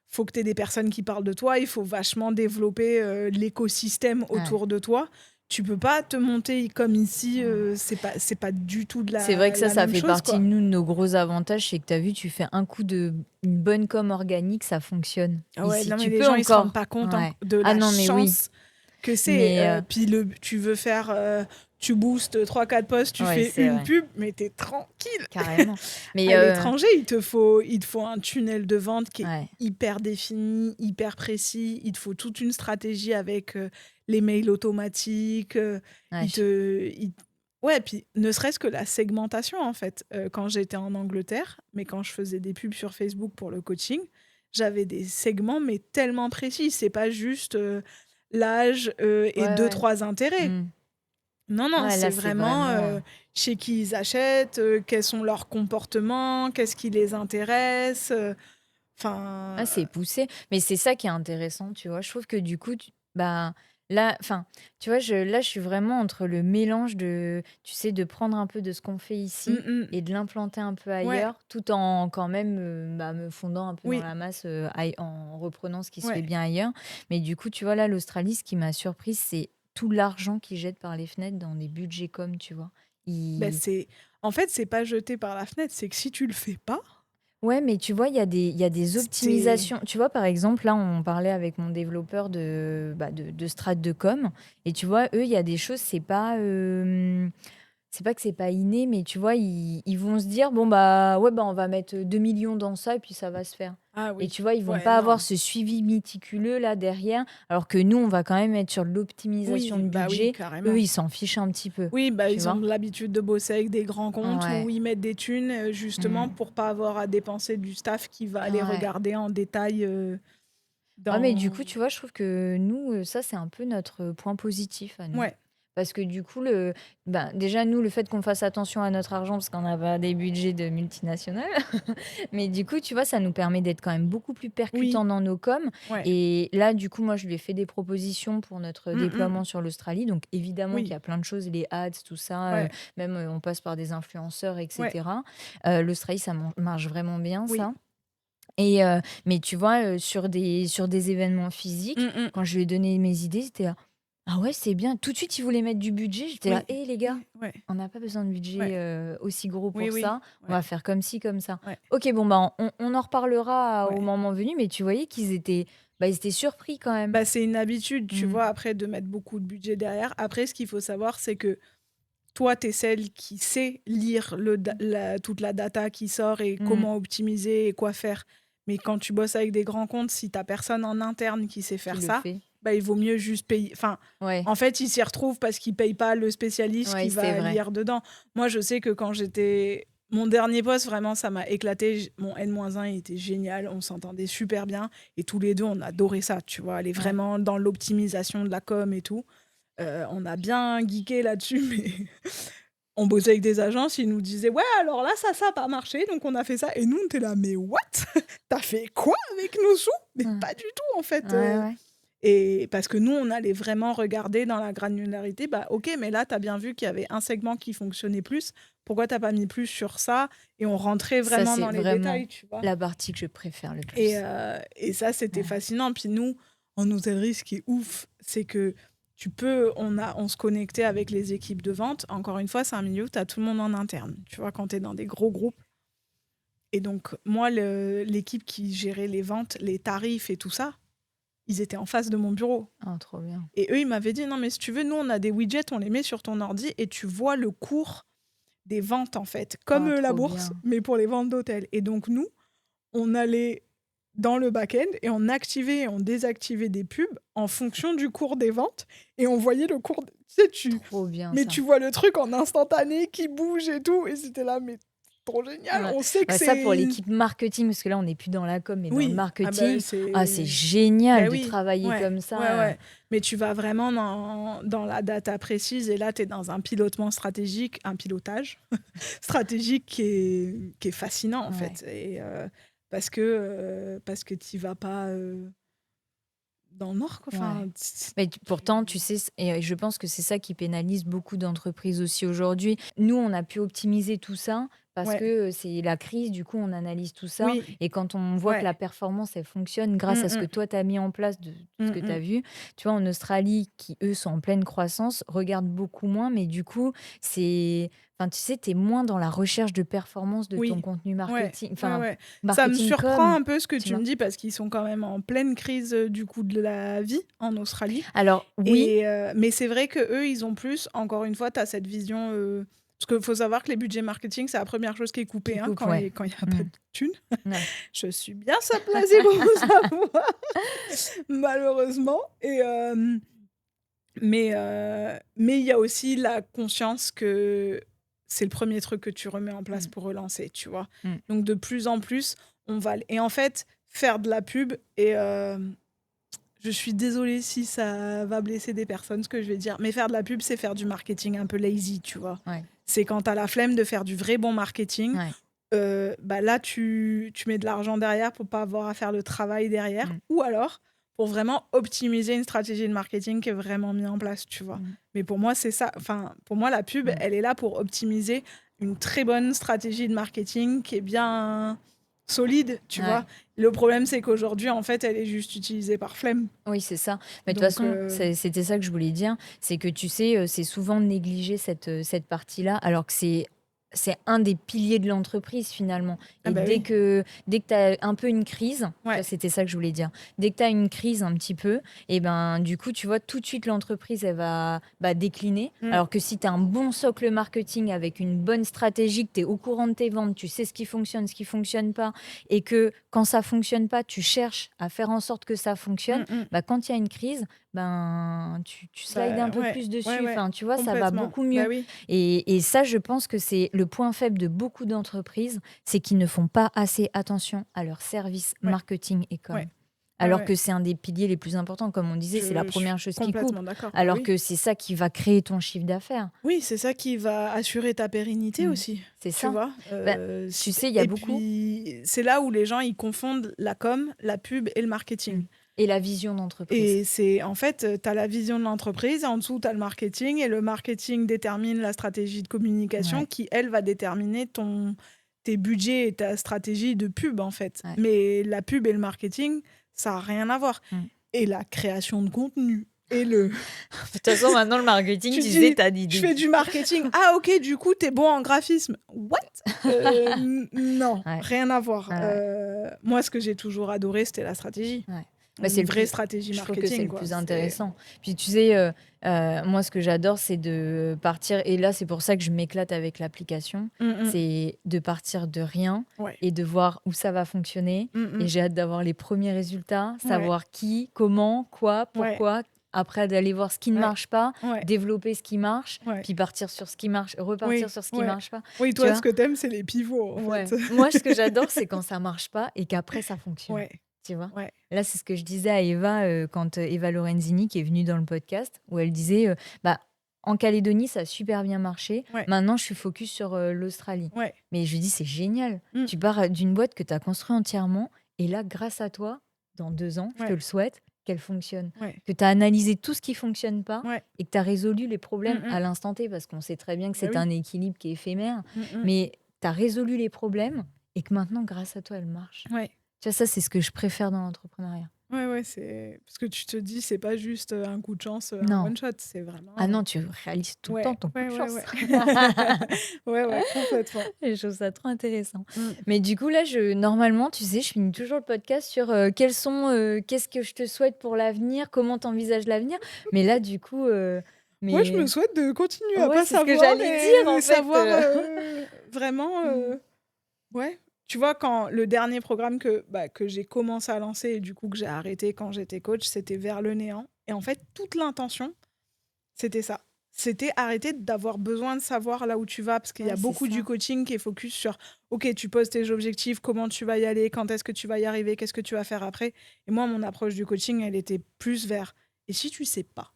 faut que tu aies des personnes qui parlent de toi. Il faut vachement développer, l'écosystème Ouais. autour de toi. Tu peux pas te monter comme ici, c'est pas du tout de C'est vrai que la ça même fait chose, partie de quoi. nous, de nos gros avantages, c'est que tu as vu, tu fais un coup de une bonne com organique, ça fonctionne. Ah ouais, Ici, non, mais tu les peux gens, ils se rendent encore pas compte ouais. de Ah la non, mais oui, chance que c'est, mais puis tu veux faire, tu boostes 3-4 posts, tu ouais, fais c'est une vrai, pub, mais tu es tranquille. carrément. Mais À l'étranger, il te faut un tunnel de vente qui est ouais, hyper défini, hyper précis. Il te faut toute une stratégie avec, les mails automatiques, ouais, il te il ouais, puis ne serait-ce que la segmentation, en fait. Quand j'étais en Angleterre, mais quand je faisais des pubs sur Facebook pour le coaching, j'avais des segments, mais tellement précis. C'est pas juste, l'âge, et ouais, deux ouais. trois intérêts. Mmh. Non, non, Ouais, là, c'est c'est vraiment, vraiment, chez qui ils achètent, quels sont leurs comportements, qu'est-ce qui les intéresse, enfin, ah, c'est poussé, mais c'est ça qui est intéressant, tu vois? Je trouve que du coup, bah, là, enfin, tu vois, là, je suis vraiment entre le mélange de, tu sais, de prendre un peu de ce qu'on fait ici mmh. et de l'implanter un peu Ouais, ailleurs, tout en quand même, bah, me fondant un peu dans oui, la masse, en reprenant ce qui se ouais. fait bien ailleurs. Mais du coup, tu vois, là, l'Australie, ce qui m'a surprise, c'est tout l'argent qu'ils jettent par les fenêtres dans des budgets com, tu vois? Bah, Ils c'est en fait, c'est pas jeté par la fenêtre, c'est que si tu le fais pas, Ouais, mais tu vois, il y a des c'est optimisations. Tu vois, par exemple, là, on parlait avec mon développeur de strat de com. Et tu vois, eux, il y a des choses, c'est pas que c'est pas inné, mais tu vois, ils vont se dire, bon, bah, ouais, bah, on va mettre 2 millions dans ça et puis ça va se faire. ah Et oui, tu vois, ils vont ouais, pas avoir non. ce suivi méticuleux là derrière, alors que nous, on va quand même être sur l'optimisation Oui, de bah, oui, budget. Eux, carrément. ils s'en fichent un petit peu, Oui, bah, tu ils ont vois? l'habitude de bosser avec des grands comptes où Ouais. ils mettent des thunes, justement Mm. pour pas avoir à dépenser du staff qui va aller Ouais. regarder en détail, Ouais, mais du coup, dans tu vois, je trouve que nous, ça, c'est un peu notre point positif à nous. ouais. Parce que du coup, ben, déjà, nous, le fait qu'on fasse attention à notre argent, parce qu'on n'a pas des budgets de multinationales, mais du coup, tu vois, ça nous permet d'être quand même beaucoup plus Oui, percutants dans nos coms. ouais. Et là, du coup, moi, je lui ai fait des propositions pour notre Mmh mh. déploiement sur l'Australie. Donc, évidemment qu'il y Oui, a plein de choses, les ads, tout ça, ouais, même on passe par des influenceurs, ouais, etc. L'Australie, ça marche vraiment bien, oui. ça. Mais tu vois, sur des événements physiques, Mmh mh. quand je lui ai donné mes idées, c'était là: «Ah ouais, c'est bien». Tout de suite, ils voulaient mettre du budget. J'étais là: Oui. «Hé les gars, Oui, ouais, on n'a pas besoin de budget, ouais. aussi gros Oui, pour oui, ça. On ouais, va faire comme ci, comme ça». ouais, OK, bon, bah, on en reparlera au ouais. moment venu, mais tu voyais qu'ils étaient, bah, ils étaient surpris quand même. Bah, c'est une habitude, tu Mmh. vois, après de mettre beaucoup de budget derrière. Après, ce qu'il faut savoir, c'est que toi, tu es celle qui sait lire toute la data qui sort et Mmh. comment optimiser et quoi faire. Mais quand tu bosses avec des grands comptes, si tu personne en interne qui sait Qui faire le ça, fait. bah, il vaut mieux juste payer. Enfin, Ouais, en fait, ils s'y retrouvent parce qu'ils payent pas le spécialiste ouais, qui c'est va vrai. lire dedans. Moi, je sais que quand j'étais. Mon dernier poste, vraiment, ça m'a éclaté. Mon N-1, il était génial. On s'entendait super bien. Et tous les deux, on adorait ça, tu vois. Aller Ouais. vraiment dans l'optimisation de la com et tout. On a bien geeké là-dessus, mais on bossait avec des agences, ils nous disaient: «Ouais, alors là, ça a pas marché, donc on a fait ça» et nous, on était là: «Mais what? T'as fait quoi avec nos sous?» Mais Mmh. pas du tout, en fait, Ouais, ouais. et parce que nous, on allait vraiment regarder dans la granularité, bah, OK, mais là, t'as bien vu qu'il y avait un segment qui fonctionnait plus, pourquoi t'as pas mis plus sur ça? Et on rentrait Ça, vraiment c'est dans les vraiment détails, tu vois? la partie que je préfère le Et plus. ça, c'était Ouais. fascinant. Puis nous, en hôtellerie, ce qui est ouf, c'est que on se connectait avec les équipes de vente. Encore une fois, c'est un milieu où tu as tout le monde en interne. Tu vois, quand tu es dans des gros groupes. Et donc, moi, l'équipe qui gérait les ventes, les tarifs et tout ça, ils étaient en face de mon bureau. Ah, trop bien. Et eux, ils m'avaient dit, non, mais si tu veux, nous, on a des widgets, on les met sur ton ordi et tu vois le cours des ventes, en fait, comme Ah, la trop bourse, bien. mais pour les ventes d'hôtels. Et donc, nous, on allait dans le back-end et on activait et on désactivait des pubs en fonction du cours des ventes et on voyait le cours tu sais, Trop bien mais ça. tu vois le truc en instantané qui bouge et tout et c'était là, mais trop génial. Ouais. On sait que Ça, pour c'est... l'équipe marketing, parce que là, on n'est plus dans la com, mais dans le Oui, marketing, c'est c'est... génial Ben de oui, travailler ouais, comme ouais, ça. ouais. Mais tu vas vraiment dans la data précise et là, tu es dans un pilotement stratégique, un pilotage stratégique qui est fascinant en Ouais. fait. Et, parce que tu vas pas dans le nord, quoi. Ouais. Enfin, Mais pourtant, tu sais, et je pense que c'est ça qui pénalise beaucoup d'entreprises aussi aujourd'hui. Nous, on a pu optimiser tout ça parce ouais, que c'est la crise, du coup, on analyse tout ça. oui, Et quand on voit que ouais. la performance, elle fonctionne grâce à ce que Mm, toi, tu as mis en place, de ce que tu as mm. vu. Tu vois, en Australie, qui, eux, sont en pleine croissance, regardent beaucoup moins, mais du coup, c'est... Enfin, tu sais, tu es moins dans la recherche de performance de ton Oui, contenu ouais, marketing, ouais, enfin, ouais. Ça me marketing surprend com, un peu ce que tu tu me vois. dis parce qu'ils sont quand même en pleine crise du coût de la vie en Australie. Alors, oui, Et, mais c'est vrai que eux, ils ont plus, encore une fois, tu as cette vision. Parce qu'il faut savoir que les budgets marketing, c'est la première chose qui est coupée qui hein, coupe, quand il ouais. n'y a pas Mm. de thunes. Ouais. Je suis bien ça placée pour vous savoir, malheureusement. Et, mais il y a aussi la conscience que c'est le premier truc que tu remets en place Mm. pour relancer, tu vois. Mm. Donc de plus en plus, on va... Et en fait, faire de la pub, et je suis désolée si ça va blesser des personnes, ce que je vais dire, mais faire de la pub, c'est faire du marketing un peu lazy, tu vois. Ouais. C'est quand tu as la flemme de faire du vrai bon marketing, Ouais. bah là, tu mets de l'argent derrière pour pas avoir à faire le travail derrière, Mm. ou alors pour vraiment optimiser une stratégie de marketing qui est vraiment mise en place, tu vois. Mm. Mais pour moi, c'est ça. Enfin, pour moi, la pub, Mm. elle est là pour optimiser une très bonne stratégie de marketing qui est bien solide, tu Ouais. vois. Le problème, c'est qu'aujourd'hui, en fait, elle est juste utilisée par flemme. Oui, c'est ça. Mais de toute Donc, façon, c'était ça que je voulais dire. C'est que tu sais, c'est souvent négligé cette partie-là, alors que c'est un des piliers de l'entreprise finalement. ah Et bah dès oui, que tu as un peu une crise, tu vois, ouais. c'était ça que je voulais dire. Dès que tu as une crise un petit peu, et ben du coup, tu vois, tout de suite l'entreprise, elle va décliner. Mm. Alors que si tu as un bon socle marketing avec une bonne stratégie, que tu es au courant de tes ventes, tu sais ce qui fonctionne pas, et que quand ça fonctionne pas, tu cherches à faire en sorte que ça fonctionne, Mm. quand il y a une crise, ben, tu slides un Bah peu ouais, plus dessus. ouais, Enfin, tu vois, ça va complètement. beaucoup Bah mieux. oui, Et ça, je pense que c'est le point faible de beaucoup d'entreprises, c'est qu'ils ne font pas assez attention à leur service ouais, marketing et com. ouais, Alors ouais. que c'est un des piliers les plus importants, comme on disait, c'est la Je suis première chose qui coupe. complètement d'accord. Bah Alors oui. que c'est ça qui va créer ton chiffre d'affaires. Oui, c'est ça qui va assurer ta pérennité Mm. aussi, C'est tu ça. vois. Ben, tu sais, il y a Et beaucoup. puis, c'est là où les gens, ils confondent la com, la pub et le marketing. Mm. Et la vision d'entreprise. Et c'est, en fait, tu as la vision de l'entreprise, et en dessous, tu as le marketing, et le marketing détermine la stratégie de communication Ouais. qui, elle, va déterminer tes budgets et ta stratégie de pub, en fait. Ouais. Mais la pub et le marketing, ça n'a rien à voir. Mm. Et la création de contenu, et le... De toute façon, maintenant, le marketing, Tu tu dis, sais, t'as je fais du marketing. Ah, ok, du coup, t'es bon en graphisme. What? Non, Ouais. rien à voir. Ouais. Moi, ce que j'ai toujours adoré, c'était la stratégie. Ouais. Une C'est vraie stratégie je trouve que c'est marketing, le quoi. plus intéressant. Puis tu sais, moi ce que j'adore, c'est de partir, et là c'est pour ça que je m'éclate avec l'application, c'est de partir de rien Ouais. et de voir où ça va fonctionner. Et j'ai hâte d'avoir les premiers résultats, savoir qui, comment, quoi, pourquoi. Après d'aller voir ce qui ne marche pas, développer ce qui marche, puis partir sur ce qui marche, repartir sur ce qui marche pas. Oui, Tu toi, vois. ce que t'aimes, c'est les pivots, en fait. Moi, ce que j'adore, c'est quand ça marche pas et qu'après ça fonctionne. Tu vois. Là, c'est ce que je disais à Eva quand Eva Lorenzini, qui est venue dans le podcast, où elle disait en Calédonie, ça a super bien marché. Maintenant, je suis focus sur l'Australie. Mais je lui dis, c'est génial. Tu pars d'une boîte que tu as construite entièrement, et là, grâce à toi, dans 2 ans, je te le souhaite, qu'elle fonctionne. Que tu as analysé tout ce qui fonctionne pas et que tu as résolu les problèmes à l'instant T, parce qu'on sait très bien que c'est un équilibre qui est éphémère. Mais tu as résolu les problèmes et que maintenant, grâce à toi, elle marche. Tu vois, ça, c'est ce que je préfère dans l'entrepreneuriat. C'est parce que tu te dis, c'est pas juste un coup de chance, un Non. one shot, c'est vraiment. Ah non, tu réalises tout le temps ton coup de chance. Complètement. Je trouve ça trop intéressant. Mais du coup, là, normalement, tu sais, je finis toujours le podcast sur qu'est-ce que je te souhaite pour l'avenir, comment t'envisages l'avenir. Mais là, du coup. Moi, je me souhaite de continuer à Ouais, pas c'est ce que savoir j'allais dire, en fait. savoir vraiment. Ouais. Tu vois, quand le dernier programme que j'ai commencé à lancer et du coup que j'ai arrêté quand j'étais coach, c'était Vers le néant. Et en fait, toute l'intention, c'était ça. c'était arrêter d'avoir besoin de savoir là où tu vas, parce qu'il y Ouais, a c'est beaucoup du ça. coaching qui est focus sur, OK, tu poses tes objectifs, comment tu vas y aller, quand est-ce que tu vas y arriver, qu'est-ce que tu vas faire après. Et moi, mon approche du coaching, elle était plus vers, et si tu sais pas?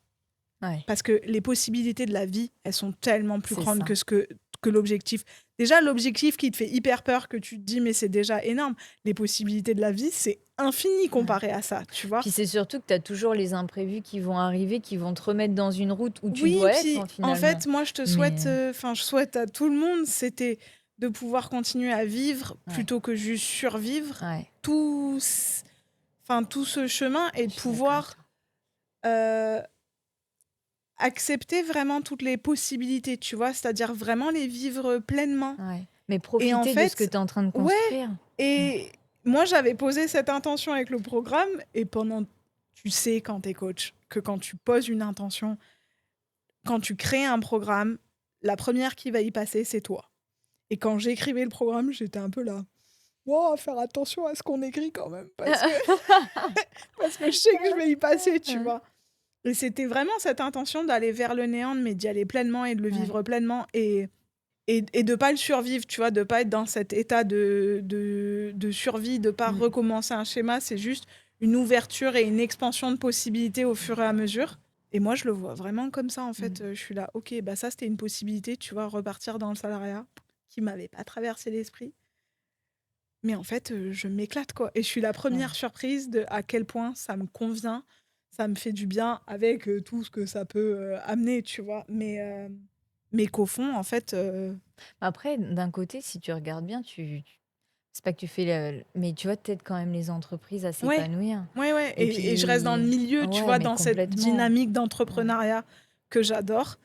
Ouais, Parce que les possibilités de la vie, elles sont tellement plus c'est grandes ça. que l'objectif. Déjà, l'objectif qui te fait hyper peur, que tu te dis, mais c'est déjà énorme. Les possibilités de la vie, c'est infini Ouais. comparé à ça, tu vois. Puis c'est surtout que tu as toujours les imprévus qui vont arriver, qui vont te remettre dans une route où tu Oui, dois être, puis hein, en finalement. fait, moi, je te souhaite, Mais enfin, je souhaite à tout le monde, c'était de pouvoir continuer à vivre ouais, plutôt que juste survivre ouais, tout, enfin, tout ce chemin et je de suis d'accord avec pouvoir toi. euh, accepter vraiment toutes les possibilités, tu vois, c'est-à-dire vraiment les vivre pleinement. Ouais. Mais Et en profiter de ce que fait, tu es en train de ouais, construire. Mmh. et moi, j'avais posé cette intention avec le programme, et pendant, tu sais, quand t'es coach, que quand tu poses une intention, quand tu crées un programme, la première qui va y passer, c'est toi. Et quand j'écrivais le programme, j'étais un peu là. Wow, faire attention à ce qu'on écrit quand même, parce que je sais que je vais y passer, tu Ouais. vois. Et c'était vraiment cette intention d'aller vers le néant, mais d'y aller pleinement et de le Ouais. vivre pleinement. Et de pas le survivre, tu vois, de pas être dans cet état de survie, de pas Mmh. recommencer un schéma, c'est juste une ouverture et une expansion de possibilités au fur et à mesure. Et moi, je le vois vraiment comme ça, en fait. Mmh. Je suis là, ok, bah ça, c'était une possibilité, tu vois, repartir dans le salariat, qui m'avait pas traversé l'esprit. Mais en fait, je m'éclate, quoi. Et je suis la première Ouais. surprise de à quel point ça me convient, ça me fait du bien avec tout ce que ça peut amener, tu vois. Mais qu'au fond, en fait, Après, d'un côté, si tu regardes bien, c'est pas que tu fais mais tu vois, tu aides quand même les entreprises à ouais, s'épanouir. ouais, ouais. Et Et je reste dans le puis milieu, tu ouais, vois, mais dans cette complètement. dynamique Ouais. d'entrepreneuriat que j'adore.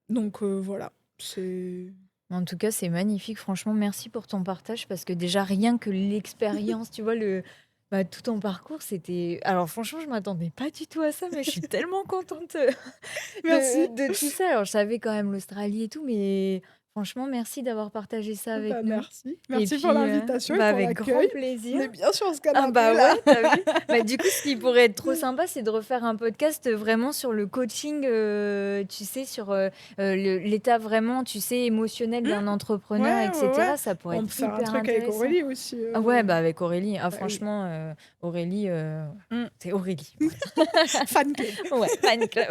Donc voilà, c'est... En tout cas, c'est magnifique. Franchement, merci pour ton partage parce que déjà, rien que l'expérience, tu vois, tout ton parcours, c'était. Alors, franchement, je m'attendais pas du tout à ça, mais je suis tellement contente Merci. de tout ça. Alors, je savais quand même l'Australie et tout, mais franchement, merci d'avoir partagé ça avec Bah, nous. merci. Et Merci pour puis, l'invitation et bah, pour avec grand l'accueil. On plaisir. est bien sur ce Ah canapé, bah ouais, là. t'as vu? Bah, du coup, ce qui pourrait être trop sympa, c'est de refaire un podcast vraiment sur le coaching, tu sais, sur l'état vraiment, tu sais, émotionnel d'un entrepreneur, Ouais, ouais, ouais. etc. Ça pourrait On être peut faire un hyper truc avec intéressant. Aurélie aussi. Ah ouais, bah avec Aurélie. Ah Bah oui. franchement, Aurélie, Mm. c'est Aurélie. Fan club, Ouais, fan club.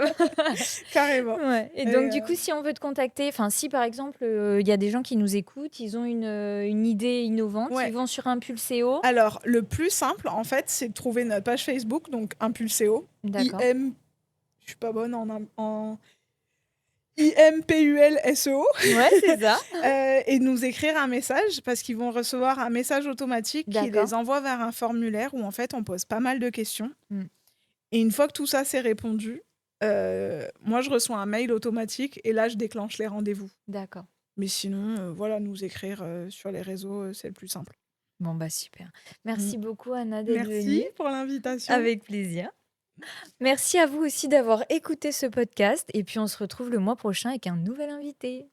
carrément. Ouais. Et Et, donc, du coup, si on veut te contacter, enfin, si par exemple, il y a des gens qui nous écoutent, ils ont une idée innovante, ils ouais. vont sur Impulséo. Alors, le plus simple, en fait, c'est de trouver notre page Facebook, donc Impulséo. D'accord. IM, je suis pas bonne en IMPULSEO. Ouais, c'est ça. Et nous écrire un message, parce qu'ils vont recevoir un message automatique qui D'accord. les envoie vers un formulaire où, en fait, on pose pas mal de questions. Mm. Et une fois que tout ça s'est répondu, moi, je reçois un mail automatique et là, je déclenche les rendez-vous. D'accord. Mais sinon, voilà, nous écrire sur les réseaux, c'est le plus simple. Bon, bah super. Mm. Merci beaucoup, Anna, d'être Merci venue. pour l'invitation. Avec plaisir. Merci à vous aussi d'avoir écouté ce podcast. Et puis, on se retrouve le mois prochain avec un nouvel invité.